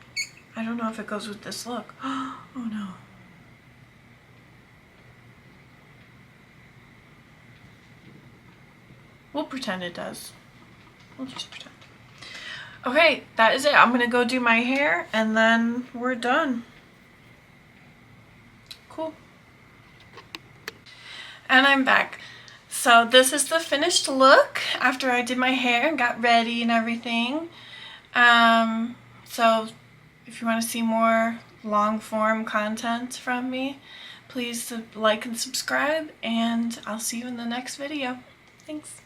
S1: I don't know if it goes with this look. Oh no. We'll pretend it does. We'll just pretend. Okay, that is it. I'm gonna go do my hair and then we're done. Cool. And I'm back. So this is the finished look after I did my hair and got ready and everything. So if you want to see more long form content from me, please like and subscribe, and I'll see you in the next video. Thanks.